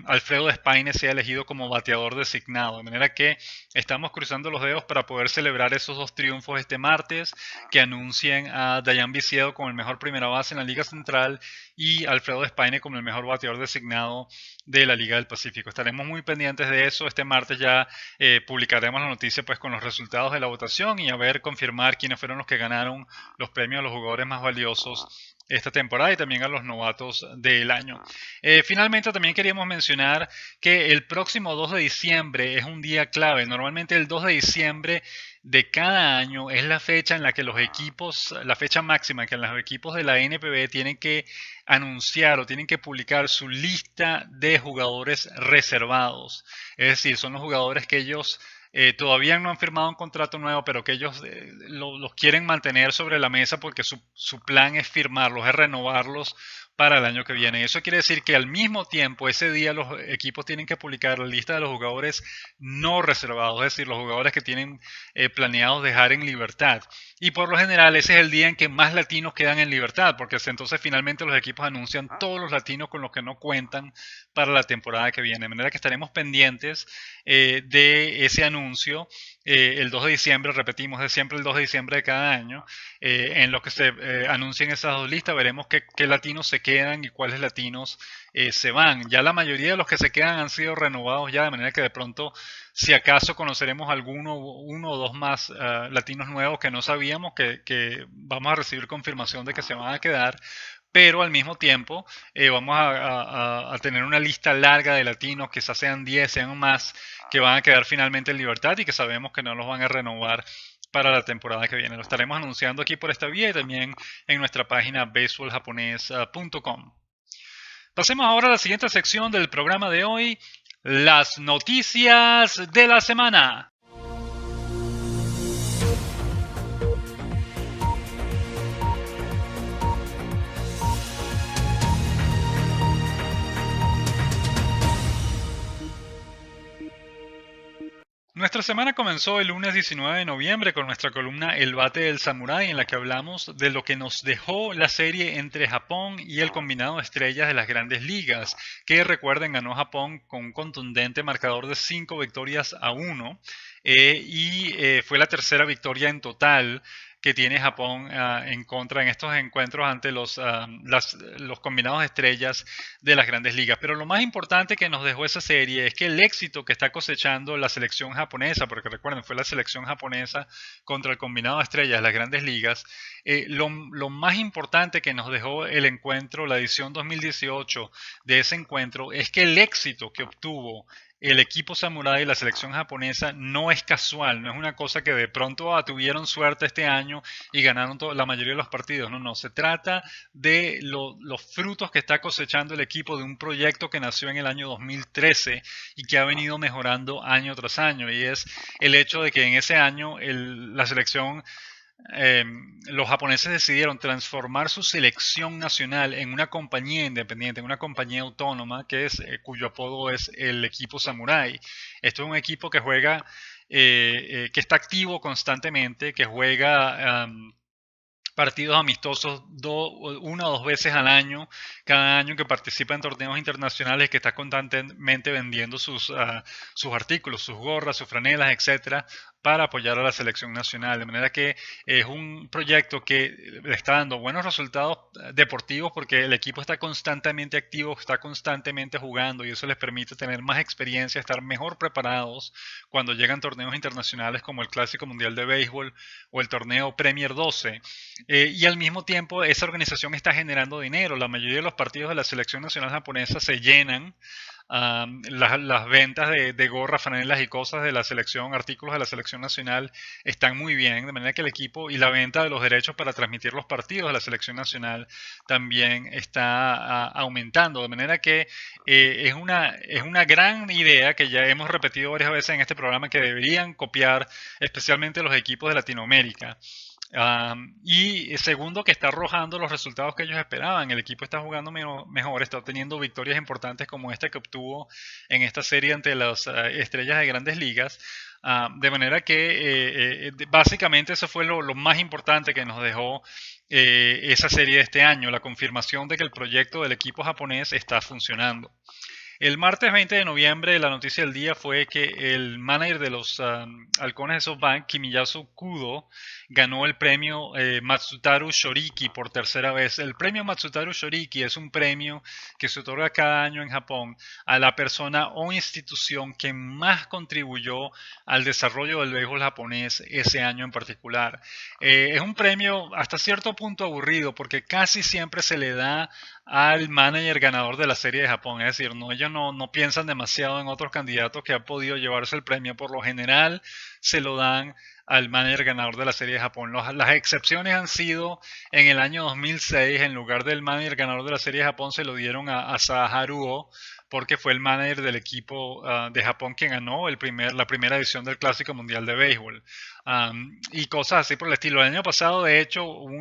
S1: Alfredo Despaine sea elegido como bateador designado, de manera que estamos cruzando los dedos para poder celebrar esos dos triunfos este martes, que anuncien a Dayan Viciedo como el mejor primera base en la Liga Central y Alfredo Despaine como el mejor bateador designado de la Liga del Pacífico. Estaremos muy pendientes de eso. Este martes ya publicaremos la noticia pues con los resultados de la votación y a ver, confirmar quiénes fueron los que ganaron los premios a los jugadores más valiosos esta temporada y también a los novatos del año. Finalmente también queríamos mencionar que el próximo 2 de diciembre es un día clave. Normalmente el 2 de diciembre de cada año es la fecha en la que los equipos, la fecha máxima en que los equipos de la NPB tienen que anunciar o tienen que publicar su lista de jugadores reservados. Es decir, son los jugadores que ellos todavía no han firmado un contrato nuevo, pero que ellos los quieren mantener sobre la mesa porque su plan es firmarlos, es renovarlos para el año que viene. Eso quiere decir que al mismo tiempo, ese día los equipos tienen que publicar la lista de los jugadores no reservados, es decir, los jugadores que tienen planeados dejar en libertad. Y por lo general ese es el día en que más latinos quedan en libertad, porque entonces finalmente los equipos anuncian todos los latinos con los que no cuentan para la temporada que viene. De manera que estaremos pendientes de ese anuncio el 2 de diciembre, repetimos, es siempre el 2 de diciembre de cada año, en lo que se anuncien esas dos listas, veremos qué latinos se quedan y cuáles latinos se van. Ya la mayoría de los que se quedan han sido renovados ya, de manera que de pronto, si acaso conoceremos uno o dos más latinos nuevos que no sabíamos, que vamos a recibir confirmación de que se van a quedar, pero al mismo tiempo vamos a tener una lista larga de latinos, quizás sean 10, sean más, que van a quedar finalmente en libertad y que sabemos que no los van a renovar para la temporada que viene. Lo estaremos anunciando aquí por esta vía y también en nuestra página baseballjapones.com. Pasemos ahora a la siguiente sección del programa de hoy, las noticias de la semana. Nuestra semana comenzó el lunes 19 de noviembre con nuestra columna El bate del samurái, en la que hablamos de lo que nos dejó la serie entre Japón y el combinado de estrellas de las grandes ligas, que recuerden ganó Japón con un contundente marcador de 5 victorias a 1 y fue la tercera victoria en total que tiene Japón en contra en estos encuentros ante los combinados de estrellas de las grandes ligas. Pero lo más importante que nos dejó esa serie es que el éxito que está cosechando la selección japonesa, porque recuerden, fue la selección japonesa contra el combinado de estrellas de las grandes ligas, lo más importante que nos dejó el encuentro, la edición 2018 de ese encuentro, es que el éxito que obtuvo el equipo samurái y la selección japonesa no es casual, no es una cosa que de pronto tuvieron suerte este año y ganaron la mayoría de los partidos. No, se trata de los frutos que está cosechando el equipo de un proyecto que nació en el año 2013 y que ha venido mejorando año tras año. Y es el hecho de que en ese año la selección los japoneses decidieron transformar su selección nacional en una compañía independiente, en una compañía autónoma cuyo apodo es el equipo Samurai. Esto es un equipo que juega, que está activo constantemente, que juega partidos amistosos una o dos veces al año, cada año, que participa en torneos internacionales, que está constantemente vendiendo sus artículos, sus gorras, sus franelas, etcétera, para apoyar a la selección nacional. De manera que es un proyecto que le está dando buenos resultados deportivos porque el equipo está constantemente activo, está constantemente jugando y eso les permite tener más experiencia, estar mejor preparados cuando llegan torneos internacionales como el Clásico Mundial de Béisbol o el torneo Premier 12. Y al mismo tiempo esa organización está generando dinero. La mayoría de los partidos de la selección nacional japonesa se llenan. Las ventas de gorras, franelas y cosas de la selección, artículos de la selección nacional están muy bien, de manera que el equipo y la venta de los derechos para transmitir los partidos de la selección nacional también está aumentando, de manera que es una gran idea que ya hemos repetido varias veces en este programa, que deberían copiar especialmente los equipos de Latinoamérica. Y segundo, que está arrojando los resultados que ellos esperaban. El equipo está jugando mejor, está teniendo victorias importantes como esta que obtuvo en esta serie ante las estrellas de grandes ligas. De manera que básicamente eso fue lo más importante que nos dejó esa serie de este año, la confirmación de que el proyecto del equipo japonés está funcionando. El martes 20 de noviembre la noticia del día fue que el manager de los halcones de SoftBank, Kimiyasu Kudo, ganó el premio Matsutaru Shoriki por tercera vez. El premio Matsutaru Shoriki es un premio que se otorga cada año en Japón a la persona o institución que más contribuyó al desarrollo del béisbol japonés ese año en particular. Es un premio hasta cierto punto aburrido porque casi siempre se le da al manager ganador de la Serie de Japón. Es decir, ellos no piensan demasiado en otros candidatos que han podido llevarse el premio. Por lo general se lo dan al manager ganador de la Serie de Japón. Las excepciones han sido en el año 2006, en lugar del manager ganador de la Serie de Japón, se lo dieron a Asaharu O, porque fue el manager del equipo de Japón que ganó la primera edición del Clásico Mundial de Béisbol. Y cosas así por el estilo. El año pasado, de hecho, hubo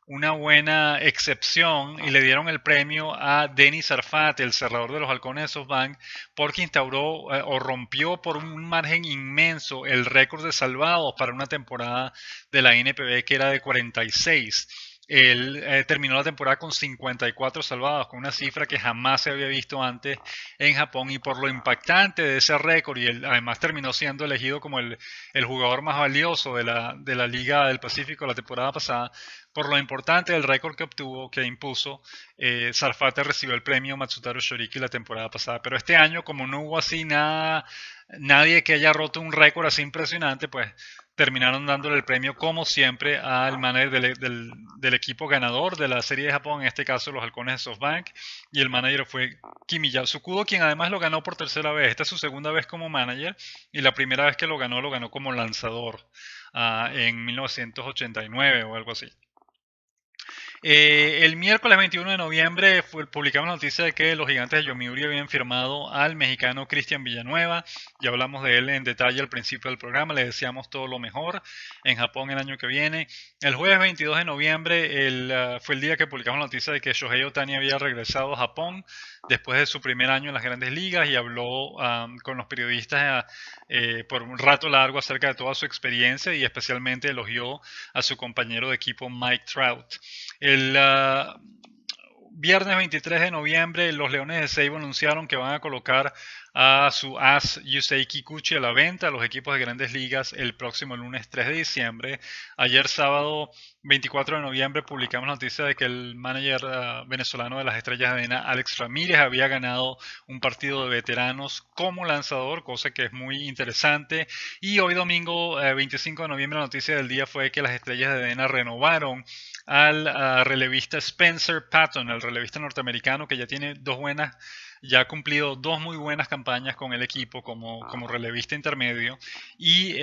S1: una buena excepción y le dieron el premio a Denis Sarfate, el cerrador de los Halcones de SoftBank, porque instauró o rompió por un margen inmenso el récord de salvados para una temporada de la NPB que era de 46. Él terminó la temporada con 54 salvados, con una cifra que jamás se había visto antes en Japón, y por lo impactante de ese récord, y él además terminó siendo elegido como el jugador más valioso de la Liga del Pacífico la temporada pasada, por lo importante del récord que obtuvo, que impuso, Sarfate recibió el premio Matsutaru Shoriki la temporada pasada. Pero este año, como no hubo así nadie que haya roto un récord así impresionante, pues terminaron dándole el premio, como siempre, al manager del equipo ganador de la Serie de Japón, en este caso los Halcones de SoftBank, y el manager fue Kimiya Tsukudo, quien además lo ganó por tercera vez. Esta es su segunda vez como manager, y la primera vez que lo ganó como lanzador en 1989 o algo así. El miércoles 21 de noviembre publicamos la noticia de que los Gigantes de Yomiuri habían firmado al mexicano Cristian Villanueva. Ya hablamos de él en detalle al principio del programa, le deseamos todo lo mejor en Japón el año que viene. El jueves 22 de noviembre fue el día que publicamos la noticia de que Shohei Ohtani había regresado a Japón después de su primer año en las Grandes Ligas, y habló con los periodistas por un rato largo acerca de toda su experiencia, y especialmente elogió a su compañero de equipo Mike Trout. El viernes 23 de noviembre, los Leones de Seibo anunciaron que van a colocar a su as Yusei Kikuchi a la venta a los equipos de Grandes Ligas el próximo lunes 3 de diciembre. Ayer sábado 24 de noviembre publicamos la noticia de que el manager venezolano de las Estrellas de Adena, Alex Ramírez, había ganado un partido de veteranos como lanzador, cosa que es muy interesante. Y hoy domingo 25 de noviembre la noticia del día fue que las Estrellas de Adena renovaron al relevista Spencer Patton, el relevista norteamericano que ya ha cumplido dos muy buenas campañas con el equipo como relevista intermedio, y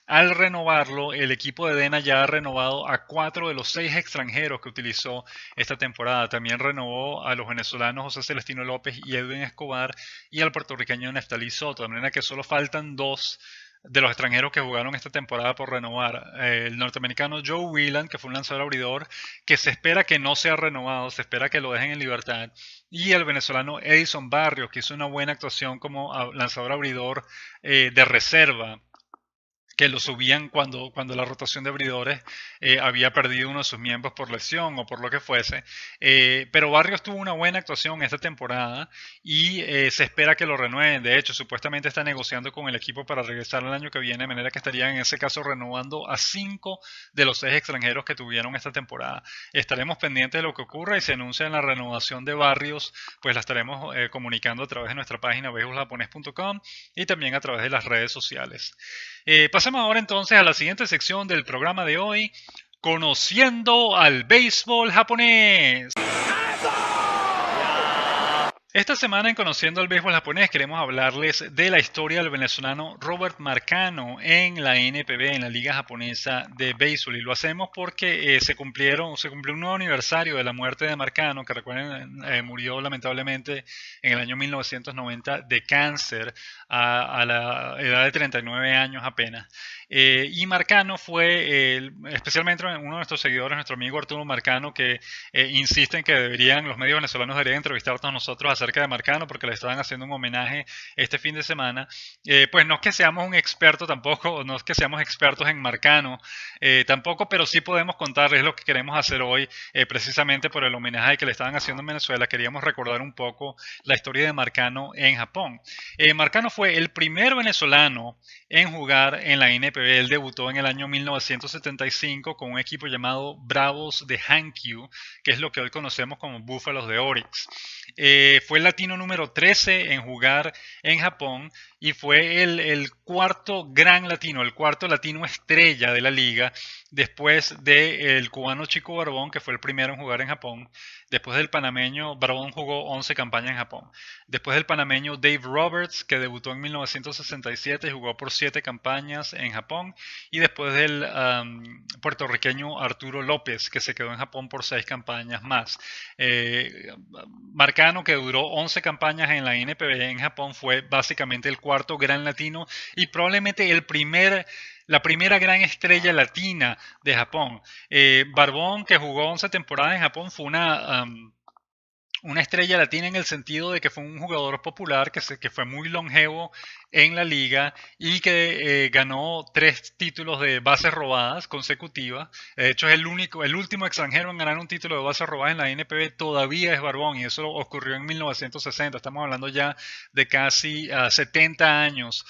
S1: al renovarlo, el equipo de Adena ya ha renovado a 4 de los 6 extranjeros que utilizó esta temporada. También renovó a los venezolanos José Celestino López y Edwin Escobar, y al puertorriqueño Neftalí Soto, de manera que solo faltan 2 de los extranjeros que jugaron esta temporada por renovar. El norteamericano Joe Whelan, que fue un lanzador abridor, que se espera que no sea renovado, se espera que lo dejen en libertad, y el venezolano Edison Barrios, que hizo una buena actuación como lanzador abridor de reserva, que lo subían cuando la rotación de abridores había perdido uno de sus miembros por lesión o por lo que fuese. Pero Barrios tuvo una buena actuación esta temporada, y se espera que lo renueven. De hecho, supuestamente está negociando con el equipo para regresar el año que viene, de manera que estarían en ese caso renovando a 5 de los 6 extranjeros que tuvieron esta temporada. Estaremos pendientes de lo que ocurra, y se anuncia la renovación de Barrios, pues la estaremos comunicando a través de nuestra página beisboljapones.com y también a través de las redes sociales. Pasemos ahora entonces a la siguiente sección del programa de hoy, conociendo al béisbol japonés. Esta semana en Conociendo al Béisbol Japonés queremos hablarles de la historia del venezolano Robert Marcano en la NPB, en la Liga Japonesa de Béisbol, y lo hacemos porque se cumplió un nuevo aniversario de la muerte de Marcano, que recuerden murió lamentablemente en el año 1990 de cáncer a la edad de 39 años apenas. Y Marcano fue, especialmente uno de nuestros seguidores, nuestro amigo Arturo Marcano, que insiste en que los medios venezolanos deberían entrevistarnos a nosotros acerca de Marcano, porque le estaban haciendo un homenaje este fin de semana. Pues no es que seamos un experto tampoco, no es que seamos expertos en Marcano tampoco, pero sí podemos contarles lo que queremos hacer hoy, precisamente por el homenaje que le estaban haciendo en Venezuela. Queríamos recordar un poco la historia de Marcano en Japón. Marcano fue el primer venezolano en jugar en la NPB NPB. Él debutó en el año 1975 con un equipo llamado Bravos de Hankyu, que es lo que hoy conocemos como Búfalos de Orix. Fue el latino número 13 en jugar en Japón y fue el cuarto gran latino, el cuarto latino estrella de la liga, después del cubano Chico Barbón, que fue el primero en jugar en Japón. Después del panameño, Barbón jugó 11 campañas en Japón. Después del panameño Dave Roberts, que debutó en 1967 y jugó por 7 campañas en Japón. Y después del puertorriqueño Arturo López, que se quedó en Japón por 6 campañas más. Marcano, que duró 11 campañas en la NPB en Japón, fue básicamente el cuarto gran latino y probablemente la primera gran estrella latina de Japón. Barbón, que jugó 11 temporadas en Japón, fue una estrella latina en el sentido de que fue un jugador popular que fue muy longevo en la liga y que ganó 3 títulos de bases robadas consecutivas. De hecho, es el último extranjero en ganar un título de bases robadas en la NPB todavía es Barbón, y eso ocurrió en 1960. Estamos hablando ya de casi 70 años,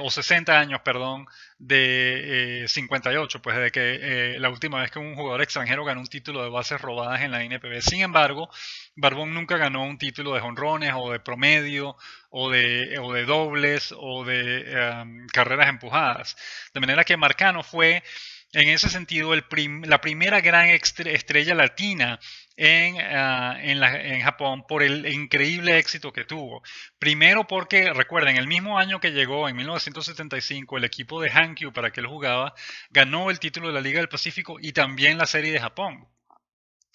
S1: o 60 años, perdón, de 58, pues de que la última vez que un jugador extranjero ganó un título de bases robadas en la NPB. Sin embargo, Barbón nunca ganó un título de jonrones o de promedio o de dobles o de carreras empujadas. De manera que Marcano fue, en ese sentido, la primera gran estrella latina en Japón por el increíble éxito que tuvo. Primero porque, recuerden, el mismo año que llegó, en 1975, el equipo de Hankyu para que él jugaba, ganó el título de la Liga del Pacífico y también la Serie de Japón.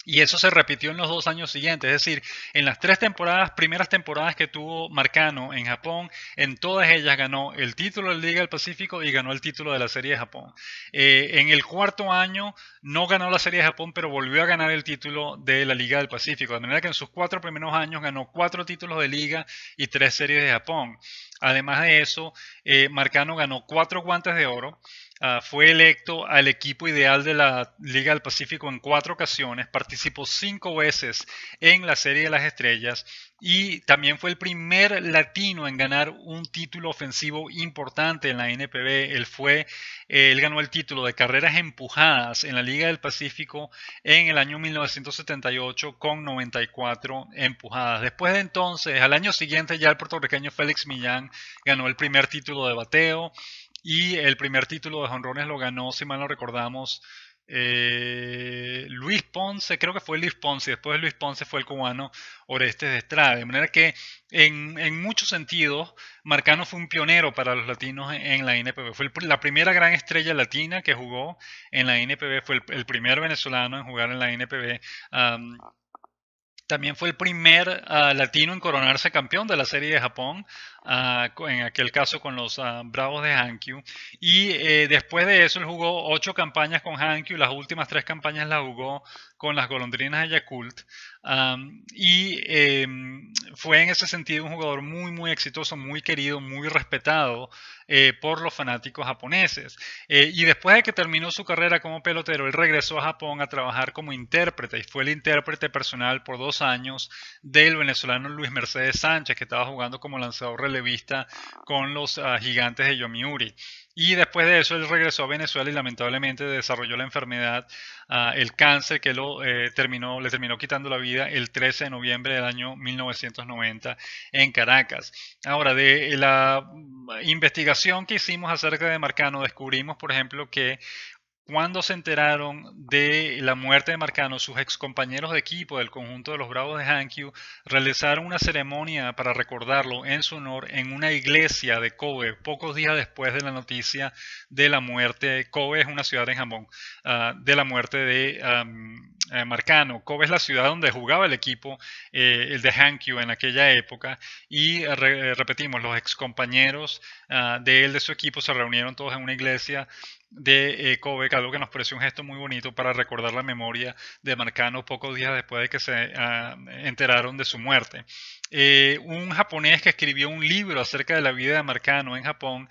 S1: Y eso se repitió en los 2 años siguientes, es decir, en las 3 primeras temporadas que tuvo Marcano en Japón, en todas ellas ganó el título de la Liga del Pacífico y ganó el título de la Serie de Japón. En el cuarto año no ganó la Serie de Japón, pero volvió a ganar el título de la Liga del Pacífico, de manera que en sus 4 primeros años ganó 4 títulos de Liga y 3 Series de Japón. Además de eso, Marcano ganó 4 guantes de oro. Fue electo al equipo ideal de la Liga del Pacífico en 4 ocasiones, participó 5 veces en la Serie de las Estrellas y también fue el primer latino en ganar un título ofensivo importante en la NPB. Él ganó el título de carreras empujadas en la Liga del Pacífico en el año 1978 con 94 empujadas. Después de entonces, al año siguiente, ya el puertorriqueño Félix Millán ganó el primer título de bateo. Y el primer título de jonrones lo ganó, si mal no recordamos, Luis Ponce, creo que fue Luis Ponce, y después de Luis Ponce fue el cubano Orestes de Estrada. De manera que en muchos sentidos, Marcano fue un pionero para los latinos en la NPB. Fue la primera gran estrella latina que jugó en la NPB, fue el primer venezolano en jugar en la NPB. También fue el primer latino en coronarse campeón de la Serie de Japón, en aquel caso con los Bravos de Hankyu. Y después de eso él jugó 8 campañas con Hankyu, las últimas 3 campañas las jugó con las Golondrinas de Yakult. Fue en ese sentido un jugador muy, muy exitoso, muy querido, muy respetado por los fanáticos japoneses. Y después de que terminó su carrera como pelotero, él regresó a Japón a trabajar como intérprete y fue el intérprete personal por 2 años del venezolano Luis Mercedes Sánchez, que estaba jugando como lanzador relevista con los Gigantes de Yomiuri. Y después de eso él regresó a Venezuela y lamentablemente desarrolló la enfermedad, el cáncer, que le terminó quitando la vida el 13 de noviembre del año 1990 en Caracas. Ahora, de la investigación que hicimos acerca de Marcano, descubrimos, por ejemplo, que cuando se enteraron de la muerte de Marcano, sus excompañeros de equipo del conjunto de los Bravos de Hankyu realizaron una ceremonia para recordarlo en su honor en una iglesia de Kobe, pocos días después de la noticia de la muerte. Kobe es una ciudad en Japón, de la muerte de Marcano. Kobe es la ciudad donde jugaba el equipo, el de Hankyu en aquella época, y repetimos, los excompañeros de su equipo se reunieron todos en una iglesia de Kobe, algo que nos pareció un gesto muy bonito para recordar la memoria de Marcano pocos días después de que se enteraron de su muerte. Un japonés que escribió un libro acerca de la vida de Marcano en Japón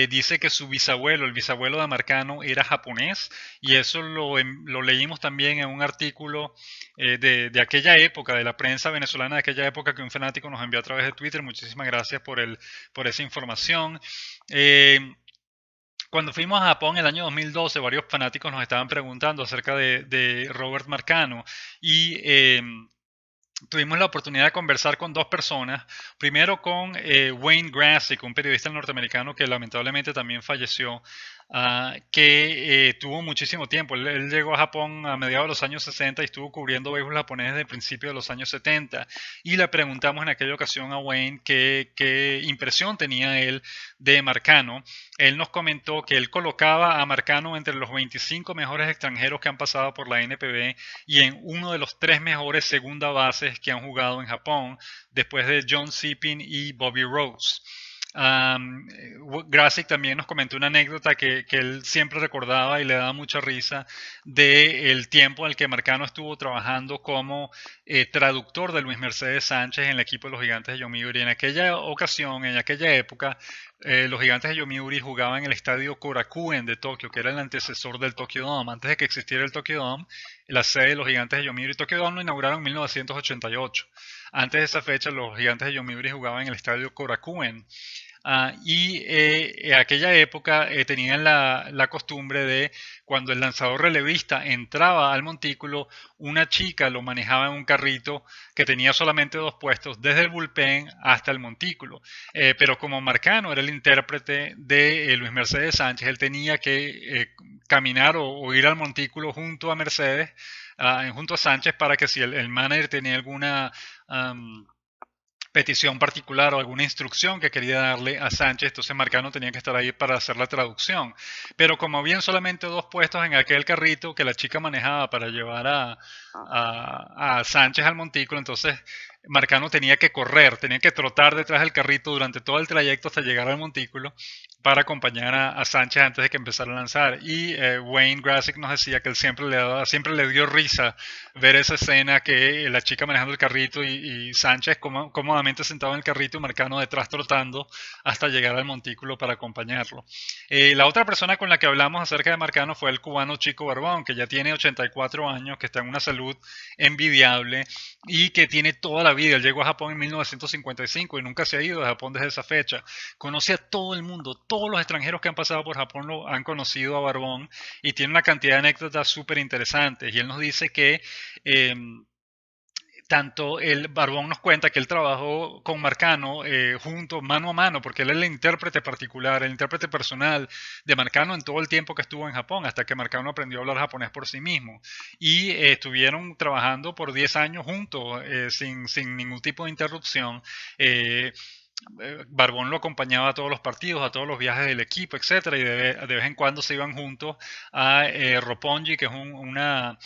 S1: dice que su bisabuelo, el bisabuelo de Marcano, era japonés, y eso lo leímos también en un artículo de aquella época, de la prensa venezolana de aquella época, que un fanático nos envió a través de Twitter. Muchísimas gracias por esa información. Cuando fuimos a Japón el año 2012, varios fanáticos nos estaban preguntando acerca de Robert Marcano y tuvimos la oportunidad de conversar con dos personas. Primero con Wayne Grassick, un periodista norteamericano que lamentablemente también falleció, que tuvo muchísimo tiempo. Él llegó a Japón a mediados de los años 60 y estuvo cubriendo béisbol japonés desde el principio de los años 70. Y le preguntamos en aquella ocasión a Wayne qué impresión tenía él de Marcano. Él nos comentó que él colocaba a Marcano entre los 25 mejores extranjeros que han pasado por la NPB y en uno de los 3 mejores segunda bases que han jugado en Japón, después de John Sippin y Bobby Rose. Grassick también nos comentó una anécdota que él siempre recordaba y le daba mucha risa del tiempo en el que Marcano estuvo trabajando como traductor de Luis Mercedes Sánchez en el equipo de los Gigantes de Yomiuri. En aquella ocasión, en aquella época, los Gigantes de Yomiuri jugaban en el estadio Korakuen de Tokio, que era el antecesor del Tokyo Dome. Antes de que existiera el Tokyo Dome, la sede de los Gigantes de Yomiuri, Tokyo Dome lo inauguraron en 1988. Antes de esa fecha, los Gigantes de Yomiuri jugaban en el estadio Korakuen. Y en aquella época tenían la costumbre de cuando el lanzador relevista entraba al montículo, una chica lo manejaba en un carrito que tenía solamente 2 puestos, desde el bullpen hasta el montículo. Pero como Marcano era el intérprete de Luis Mercedes Sánchez, él tenía que caminar o ir al montículo junto a Mercedes, junto a Sánchez, para que si el manager tenía alguna petición particular o alguna instrucción que quería darle a Sánchez, entonces Marcano tenía que estar ahí para hacer la traducción. Pero como habían solamente 2 puestos en aquel carrito que la chica manejaba para llevar a Sánchez al montículo, entonces Marcano tenía que correr, tenía que trotar detrás del carrito durante todo el trayecto hasta llegar al montículo para acompañar a Sánchez antes de que empezara a lanzar. Y Wayne Grassick nos decía que él siempre le dio risa ver esa escena, que la chica manejando el carrito y Sánchez cómodamente sentado en el carrito y Marcano detrás trotando hasta llegar al montículo para acompañarlo. La otra persona con la que hablamos acerca de Marcano fue el cubano Chico Barbón, que ya tiene 84 años, que está en una salud envidiable y que tiene toda la vida. Él llegó a Japón en 1955 y nunca se ha ido de Japón desde esa fecha. Conoce a todo el mundo, todos los extranjeros que han pasado por Japón lo han conocido a Barbón y tiene una cantidad de anécdotas súper interesantes. Y él nos dice que tanto el Barbón nos cuenta que él trabajó con Marcano junto, mano a mano, porque él es el intérprete particular, el intérprete personal de Marcano en todo el tiempo que estuvo en Japón, hasta que Marcano aprendió a hablar japonés por sí mismo. Y estuvieron trabajando por 10 años juntos, sin ningún tipo de interrupción. Barbón lo acompañaba a todos los partidos, a todos los viajes del equipo, etcétera, y de vez en cuando se iban juntos a Roppongi, que es una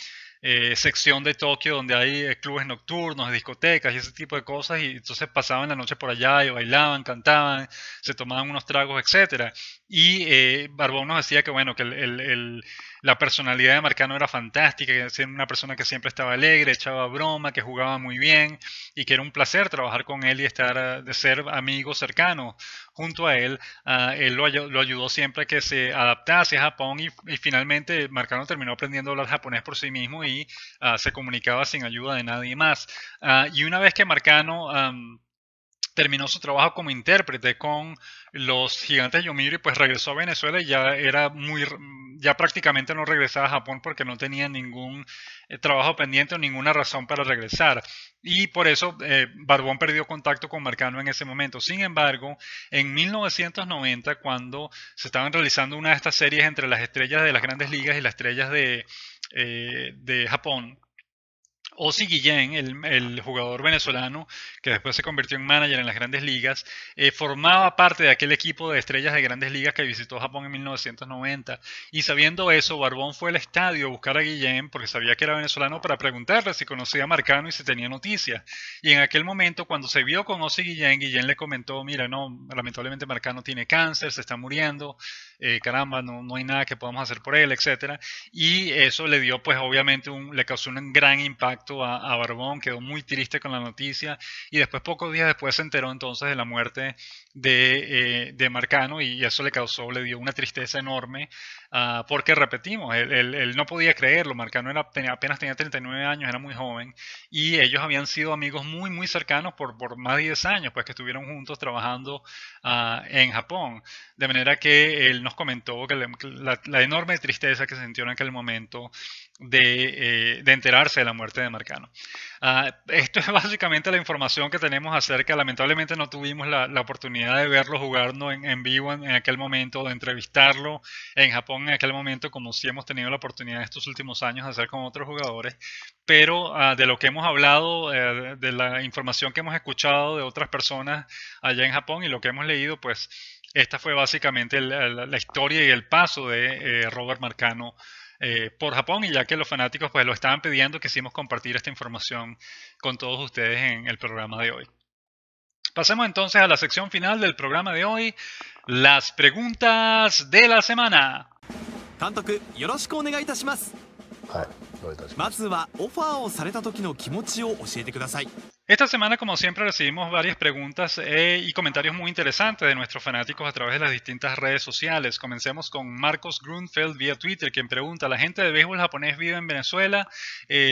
S1: sección de Tokio donde hay clubes nocturnos, discotecas y ese tipo de cosas, y entonces pasaban la noche por allá y bailaban, cantaban, se tomaban unos tragos, etcétera. Y Barbón nos decía que bueno, que la personalidad de Marcano era fantástica, que era una persona que siempre estaba alegre, echaba broma, que jugaba muy bien y que era un placer trabajar con él y estar de ser amigos cercanos junto a él. Él lo ayudó siempre a que se adaptase a Japón y finalmente Marcano terminó aprendiendo a hablar japonés por sí mismo y se comunicaba sin ayuda de nadie más. Y una vez que Marcano terminó su trabajo como intérprete con los Gigantes de Yomiuri, pues regresó a Venezuela y ya prácticamente no regresaba a Japón porque no tenía ningún trabajo pendiente o ninguna razón para regresar. Y por eso Barbón perdió contacto con Marcano en ese momento. Sin embargo, en 1990, cuando se estaban realizando una de estas series entre las estrellas de las grandes ligas y las estrellas de Japón, Ozzie Guillén, el jugador venezolano que después se convirtió en manager en las grandes ligas, formaba parte de aquel equipo de estrellas de grandes ligas que visitó Japón en 1990. Y sabiendo eso, Barbón fue al estadio a buscar a Guillén porque sabía que era venezolano para preguntarle si conocía a Marcano y si tenía noticias. Y en aquel momento, cuando se vio con Ozzie Guillén, Guillén le comentó: mira, no, lamentablemente Marcano tiene cáncer, se está muriendo, caramba, no hay nada que podamos hacer por él, etcétera. Y eso le dio, pues obviamente, le causó un gran impacto a Barbón, quedó muy triste con la noticia y después, pocos días después, se enteró entonces de la muerte de Marcano y eso le dio una tristeza enorme porque repetimos, él no podía creerlo. Marcano apenas tenía 39 años, era muy joven, y ellos habían sido amigos muy, muy cercanos por más de 10 años, pues que estuvieron juntos trabajando en Japón. De manera que él nos comentó que la enorme tristeza que sintió en aquel momento de enterarse de la muerte de Marcano. Esto es básicamente la información que tenemos acerca. Lamentablemente no tuvimos la oportunidad de verlo jugar, ¿no?, en vivo en aquel momento, de entrevistarlo en Japón en aquel momento, como sí hemos tenido la oportunidad estos últimos años de hacer con otros jugadores. Pero de lo que hemos hablado, de la información que hemos escuchado de otras personas allá en Japón y lo que hemos leído, pues esta fue básicamente la historia y el paso de Robert Marcano por Japón, y ya que los fanáticos pues lo estaban pidiendo, quisimos compartir esta información con todos ustedes en el programa de hoy. Pasemos entonces a la sección final del programa de hoy, las preguntas de la semana.
S2: 監督、よろしくお願いいたします。
S3: はい、どういたします。
S2: まずはオファーをされた時の気持ちを教えてください。
S1: Esta semana, como siempre, recibimos varias preguntas y comentarios muy interesantes de nuestros fanáticos a través de las distintas redes sociales. Comencemos con Marcos Grunfeld vía Twitter, quien pregunta: ¿la gente de béisbol japonés vive en Venezuela?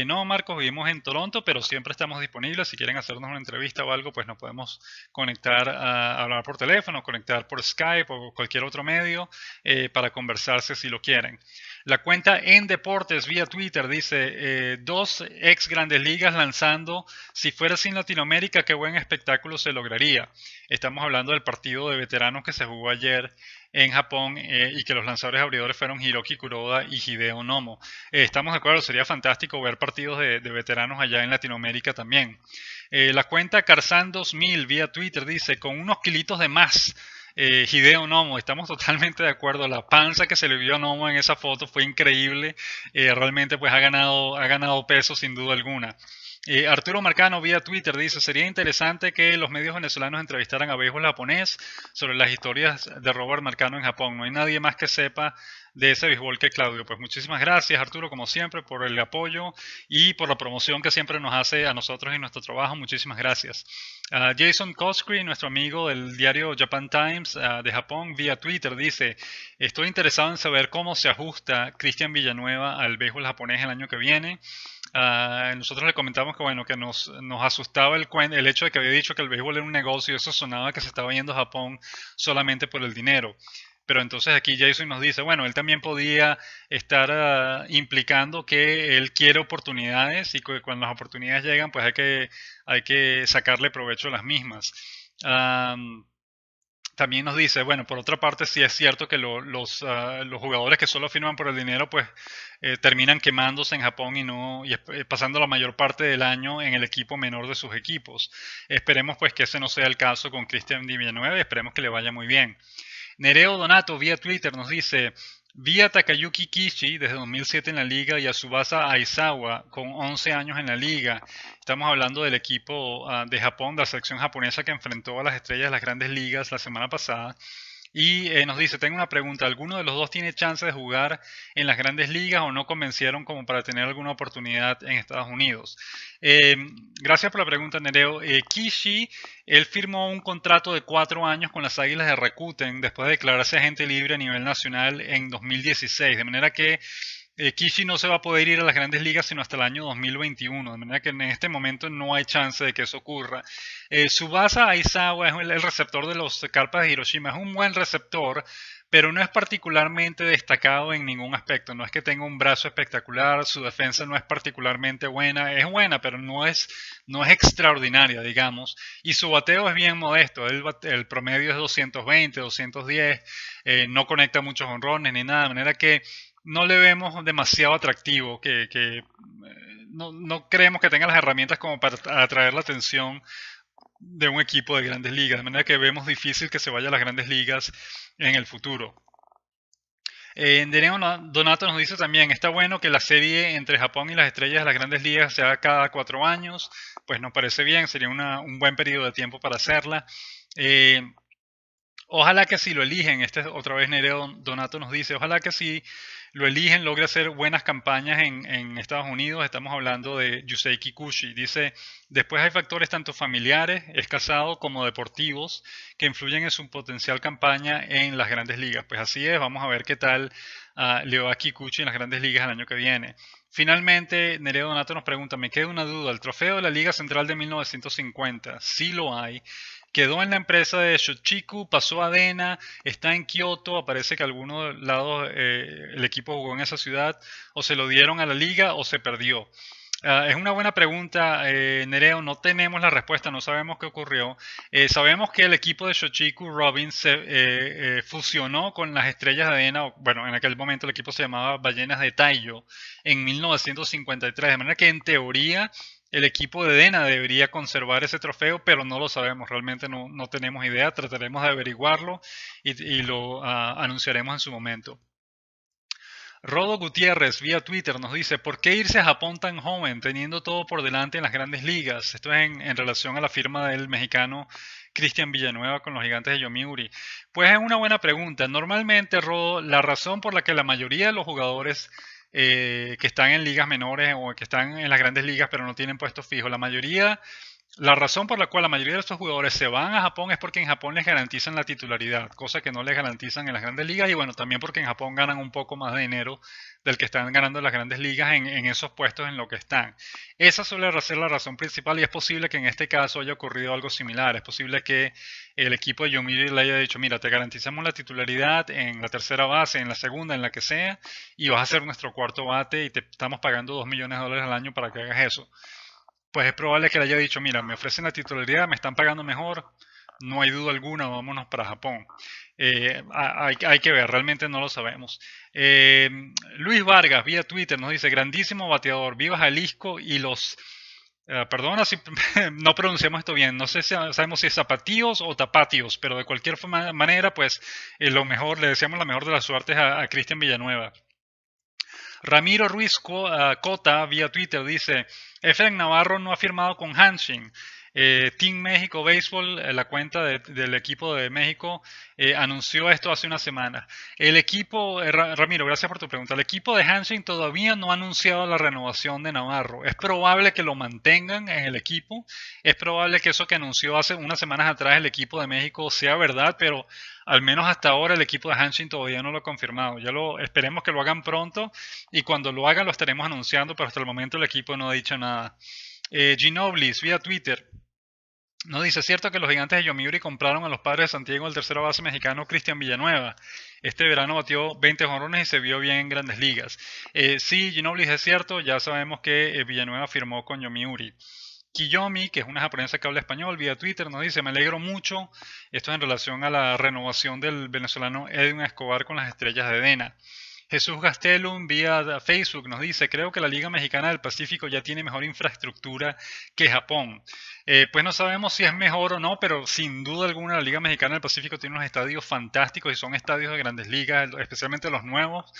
S1: No, Marcos, vivimos en Toronto, pero siempre estamos disponibles. Si quieren hacernos una entrevista o algo, pues nos podemos conectar a hablar por teléfono, conectar por Skype o cualquier otro medio para conversarse si lo quieren. La cuenta En Deportes vía Twitter dice: dos ex Grandes Ligas lanzando. Si fuera sin Latinoamérica, qué buen espectáculo se lograría. Estamos hablando del partido de veteranos que se jugó ayer en Japón y que los lanzadores abridores fueron Hiroki Kuroda y Hideo Nomo. Estamos de acuerdo, sería fantástico ver partidos de veteranos allá en Latinoamérica también. La cuenta Carzán 2000 vía Twitter dice: con unos kilitos de más. Hideo Nomo, estamos totalmente de acuerdo. La panza que se le vio a Nomo en esa foto fue increíble. Realmente pues ha ganado peso sin duda alguna. Arturo Marcano vía Twitter dice: sería interesante que los medios venezolanos entrevistaran a béisbol japonés sobre las historias de Robert Marcano en Japón. No hay nadie más que sepa de ese béisbol que Claudio. Pues muchísimas gracias, Arturo, como siempre, por el apoyo y por la promoción que siempre nos hace a nosotros y nuestro trabajo. Muchísimas gracias. Jason Koskri, nuestro amigo del diario Japan Times de Japón, vía Twitter dice: estoy interesado en saber cómo se ajusta Cristian Villanueva al béisbol japonés el año que viene. Nosotros le comentamos que bueno, que nos asustaba el hecho de que había dicho que el béisbol era un negocio, y eso sonaba que se estaba yendo a Japón solamente por el dinero. Pero entonces aquí Jason nos dice, bueno, él también podía estar implicando que él quiere oportunidades y que cuando las oportunidades llegan, pues hay que sacarle provecho a las mismas. También nos dice, bueno, por otra parte, sí es cierto que los jugadores que solo firman por el dinero, pues terminan quemándose en Japón y pasando la mayor parte del año en el equipo menor de sus equipos. Esperemos pues que ese no sea el caso con Cristian Villanueva y esperemos que le vaya muy bien. Nereo Donato vía Twitter nos dice: vi a Takayuki Kishi desde 2007 en la liga y a Tsubasa Aizawa con 11 años en la liga. Estamos hablando del equipo de Japón, de la selección japonesa que enfrentó a las estrellas de las grandes ligas la semana pasada. Y nos dice, tengo una pregunta, ¿alguno de los dos tiene chance de jugar en las grandes ligas o no convencieron como para tener alguna oportunidad en Estados Unidos? Gracias por la pregunta, Nereo. Kishi, él firmó un contrato de 4 años con las Águilas de Rakuten después de declararse agente libre a nivel nacional en 2016, de manera que Kishi no se va a poder ir a las grandes ligas sino hasta el año 2021, de manera que en este momento no hay chance de que eso ocurra. Tsubasa Aizawa es el receptor de los Carpas de Hiroshima, es un buen receptor, pero no es particularmente destacado en ningún aspecto. No es que tenga un brazo espectacular, su defensa no es particularmente buena, es buena, pero no es extraordinaria, digamos, y su bateo es bien modesto. El promedio es 220, 210, no conecta muchos honrones ni nada, de manera que no le vemos demasiado atractivo, no creemos que tenga las herramientas como para atraer la atención de un equipo de grandes ligas, de manera que vemos difícil que se vaya a las grandes ligas en el futuro. Nereo Donato nos dice también, está bueno que la serie entre Japón y las estrellas de las grandes ligas sea cada 4 años, pues nos parece bien, sería un buen periodo de tiempo para hacerla. Ojalá que si lo eligen, otra vez Nereo Donato nos dice, ojalá que si lo eligen logre hacer buenas campañas en Estados Unidos. Estamos hablando de Yusei Kikuchi. Dice, después hay factores tanto familiares, es casado, como deportivos que influyen en su potencial campaña en las grandes ligas. Pues así es, vamos a ver qué tal a Leo Kikuchi en las grandes ligas el año que viene. Finalmente, Nereo Donato nos pregunta, me queda una duda, ¿el trofeo de la Liga Central de 1950? Sí lo hay. Quedó en la empresa de Shochiku, pasó a Dena, está en Kioto, aparece que algunos lados el equipo jugó en esa ciudad, o se lo dieron a la liga o se perdió. Es una buena pregunta, Nereo. No tenemos la respuesta, no sabemos qué ocurrió. Sabemos que el equipo de Shochiku Robins se fusionó con las Estrellas de Dena. Bueno, en aquel momento el equipo se llamaba Ballenas de Taiyo en 1953. De manera que en teoría el equipo de Dena debería conservar ese trofeo, pero no lo sabemos. Realmente no tenemos idea. Trataremos de averiguarlo y lo anunciaremos en su momento. Rodo Gutiérrez vía Twitter nos dice, ¿por qué irse a Japón tan joven, teniendo todo por delante en las grandes ligas? Esto es en relación a la firma del mexicano Cristian Villanueva con los Gigantes de Yomiuri. Pues es una buena pregunta. Normalmente, Rodo, la razón por la que la mayoría de los jugadores que están en ligas menores o que están en las grandes ligas pero no tienen puestos fijos, la razón por la cual la mayoría de estos jugadores se van a Japón es porque en Japón les garantizan la titularidad, cosa que no les garantizan en las grandes ligas, y bueno, también porque en Japón ganan un poco más de dinero del que están ganando en las grandes ligas en esos puestos en lo que están. Esa suele ser la razón principal y es posible que en este caso haya ocurrido algo similar. Es posible que el equipo de Yomiuri le haya dicho, mira, te garantizamos la titularidad en la tercera base, en la segunda, en la que sea, y vas a ser nuestro cuarto bate y te estamos pagando $2 millones al año para que hagas eso. Pues es probable que le haya dicho, mira, me ofrecen la titularidad, me están pagando mejor, no hay duda alguna, vámonos para Japón. Hay que ver, realmente no lo sabemos. Luis Vargas, vía Twitter, nos dice, grandísimo bateador, viva Jalisco y los... perdona si no pronunciamos esto bien, no sé si sabemos si es zapatíos o tapatíos, pero de cualquier manera, pues lo mejor, le deseamos la mejor de las suertes a Cristian Villanueva. Ramiro Ruiz Cota vía Twitter dice, Efraín Navarro no ha firmado con Hanshin. Team México Béisbol, la cuenta del equipo de México, anunció esto hace una semana. El equipo, Ramiro, gracias por tu pregunta. El equipo de Hanshin todavía no ha anunciado la renovación de Navarro. Es probable que lo mantengan en el equipo. Es probable que eso que anunció hace unas semanas atrás el equipo de México sea verdad, pero al menos hasta ahora el equipo de Hanshin todavía no lo ha confirmado. Esperemos que lo hagan pronto y cuando lo hagan lo estaremos anunciando, pero hasta el momento el equipo no ha dicho nada. Ginoblis vía Twitter nos dice, ¿es cierto que los Gigantes de Yomiuri compraron a los Padres de Santiago el tercera base mexicano Cristian Villanueva? Este verano batió 20 jonrones y se vio bien en grandes ligas. Sí, Ginoblis, es cierto, ya sabemos que Villanueva firmó con Yomiuri. Kiyomi, que es una japonesa que habla español, vía Twitter, nos dice, me alegro mucho, esto es en relación a la renovación del venezolano Edwin Escobar con las Estrellas de Dena. Jesús Gastelum vía Facebook nos dice, creo que la Liga Mexicana del Pacífico ya tiene mejor infraestructura que Japón. Pues no sabemos si es mejor o no, pero sin duda alguna la Liga Mexicana del Pacífico tiene unos estadios fantásticos y son estadios de grandes ligas, especialmente los nuevos.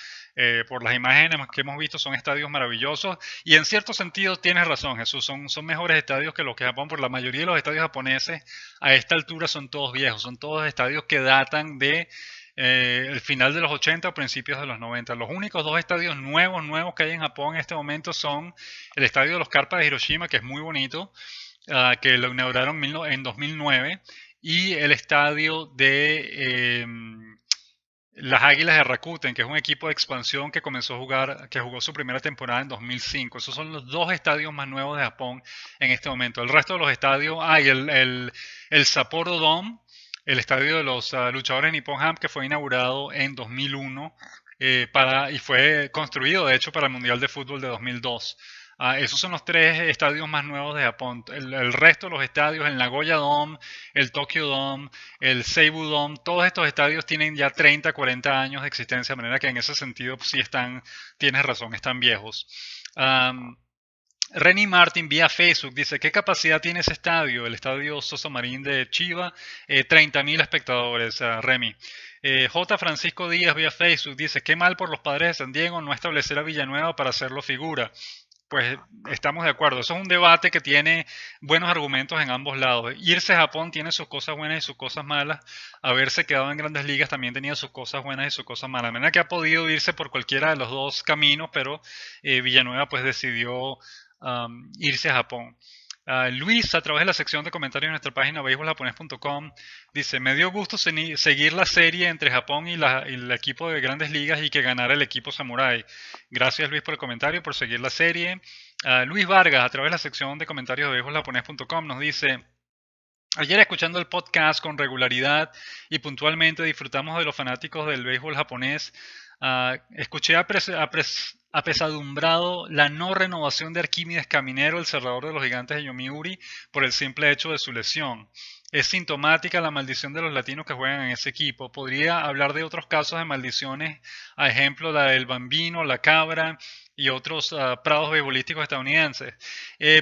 S1: Por las imágenes que hemos visto son estadios maravillosos y en cierto sentido tienes razón, Jesús, son mejores estadios que los que Japón, porque la mayoría de los estadios japoneses a esta altura son todos viejos, son todos estadios que datan de el final de los 80 o principios de los 90. Los únicos dos estadios nuevos que hay en Japón en este momento son el estadio de los Carpas de Hiroshima, que es muy bonito, que lo inauguraron en 2009, y el estadio de las Águilas de Rakuten, que es un equipo de expansión que comenzó a jugar, que jugó su primera temporada en 2005. Esos son los dos estadios más nuevos de Japón en este momento. El resto de los estadios, y el Sapporo Dome, el estadio de los luchadores Nippon Ham, que fue inaugurado en 2001 y fue construido, de hecho, para el Mundial de Fútbol de 2002. Esos son los tres estadios más nuevos de Japón. El resto de los estadios, el Nagoya Dome, el Tokyo Dome, el Seibu Dome, todos estos estadios tienen ya 30, 40 años de existencia, de manera que en ese sentido pues, sí tienes razón, están viejos. Renny Martin vía Facebook dice, ¿qué capacidad tiene ese estadio? El estadio Sosa Marín de Chiba, 30.000 espectadores, Remy. J. Francisco Díaz vía Facebook dice, qué mal por los Padres de San Diego no establecer a Villanueva para hacerlo figura. Pues estamos de acuerdo, eso es un debate que tiene buenos argumentos en ambos lados. Irse a Japón tiene sus cosas buenas y sus cosas malas. Haberse quedado en grandes ligas también tenía sus cosas buenas y sus cosas malas. De manera que ha podido irse por cualquiera de los dos caminos, pero Villanueva pues decidió irse a Japón. Luis, a través de la sección de comentarios de nuestra página beisboljaponés.com, dice: me dio gusto seguir la serie entre Japón y el equipo de Grandes Ligas y que ganara el equipo Samurai. Gracias, Luis, por el comentario, por seguir la serie. Luis Vargas, a través de la sección de comentarios de beisboljaponés.com, nos dice: ayer, escuchando el podcast con regularidad y puntualmente, disfrutamos de los fanáticos del béisbol japonés. Escuché apesadumbrado la no renovación de Arquímedes Caminero, el cerrador de los Gigantes de Yomiuri, por el simple hecho de su lesión. Es sintomática la maldición de los latinos que juegan en ese equipo. Podría hablar de otros casos de maldiciones, a ejemplo la del Bambino, la Cabra y otros prados beisbolísticos estadounidenses.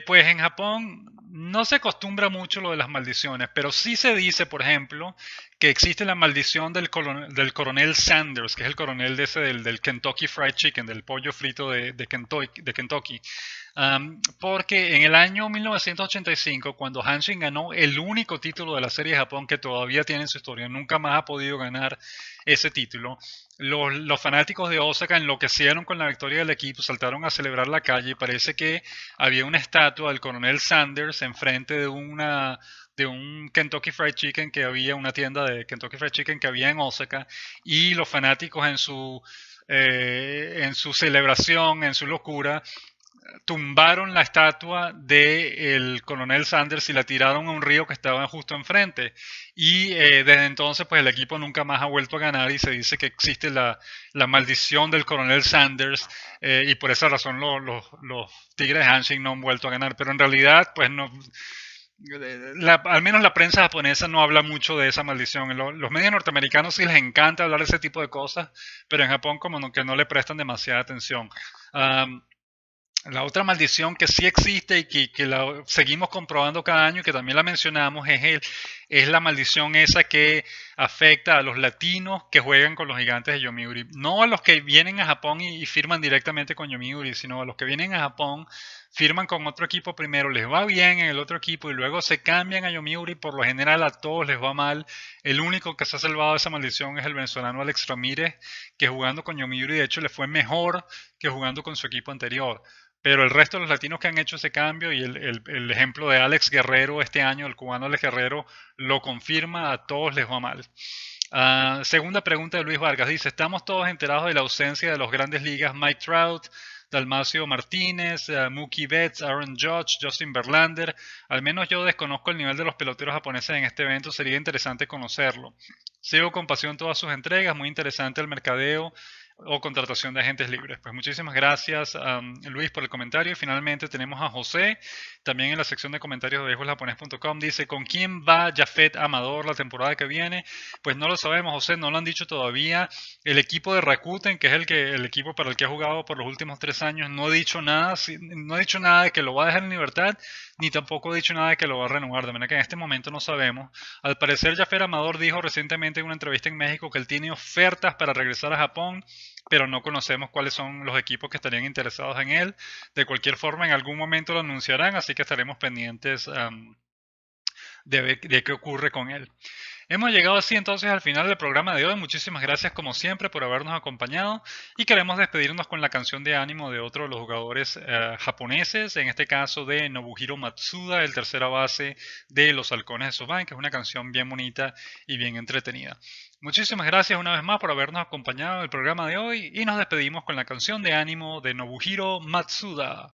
S1: Pues en Japón no se acostumbra mucho lo de las maldiciones, pero sí se dice, por ejemplo, que existe la maldición del coronel Sanders, que es el coronel del Kentucky Fried Chicken, del pollo frito de Kentucky. Porque en el año 1985, cuando Hanshin ganó el único título de la Serie de Japón que todavía tiene en su historia, nunca más ha podido ganar ese título, los fanáticos de Osaka enloquecieron con la victoria del equipo, saltaron a celebrar la calle y parece que había una estatua del coronel Sanders enfrente de un Kentucky Fried Chicken que había, una tienda de Kentucky Fried Chicken que había en Osaka, y los fanáticos en su celebración, en su locura, tumbaron la estatua del coronel Sanders y la tiraron a un río que estaba justo enfrente. Y desde entonces, pues el equipo nunca más ha vuelto a ganar y se dice que existe la maldición del coronel Sanders, y por esa razón los Tigres de Hanshin no han vuelto a ganar. Pero en realidad, pues no. Al menos la prensa japonesa no habla mucho de esa maldición. Los medios norteamericanos sí les encanta hablar de ese tipo de cosas, pero en Japón como que no le prestan demasiada atención. La otra maldición que sí existe y que la seguimos comprobando cada año y que también la mencionamos es la maldición esa que afecta a los latinos que juegan con los Gigantes de Yomiuri. No a los que vienen a Japón y firman directamente con Yomiuri, sino a los que vienen a Japón, firman con otro equipo primero, les va bien en el otro equipo y luego se cambian a Yomiuri. Por lo general a todos les va mal. El único que se ha salvado de esa maldición es el venezolano Alex Ramírez, que jugando con Yomiuri de hecho le fue mejor que jugando con su equipo anterior. Pero el resto de los latinos que han hecho ese cambio, y el ejemplo de Alex Guerrero este año, el cubano Alex Guerrero, lo confirma, a todos les va mal. Segunda pregunta de Luis Vargas, dice: estamos todos enterados de la ausencia de los Grandes Ligas Mike Trout, Dalmacio Martínez, Mookie Betts, Aaron Judge, Justin Verlander. Al menos yo desconozco el nivel de los peloteros japoneses en este evento, sería interesante conocerlo. Sigo con pasión todas sus entregas, muy interesante el mercadeo o contratación de agentes libres. Pues muchísimas gracias, Luis, por el comentario. Y finalmente tenemos a José, también en la sección de comentarios de beisboljaponés.com. Dice: ¿con quién va Jafet Amador la temporada que viene? Pues no lo sabemos, José, no lo han dicho todavía. El equipo de Rakuten, que es el equipo para el que ha jugado por los últimos 3 años, no ha dicho nada de que lo va a dejar en libertad, ni tampoco ha dicho nada de que lo va a renovar, de manera que en este momento no sabemos. Al parecer, Jafet Amador dijo recientemente en una entrevista en México que él tiene ofertas para regresar a Japón, pero no conocemos cuáles son los equipos que estarían interesados en él. De cualquier forma, en algún momento lo anunciarán, así que estaremos pendientes de qué ocurre con él. Hemos llegado así entonces al final del programa de hoy. Muchísimas gracias como siempre por habernos acompañado, y queremos despedirnos con la canción de ánimo de otro de los jugadores japoneses, en este caso de Nobuhiro Matsuda, el tercera base de los Halcones de SoftBank, que es una canción bien bonita y bien entretenida. Muchísimas gracias una vez más por habernos acompañado en el programa de hoy, y nos despedimos con la canción de ánimo de Nobuhiro Matsuda.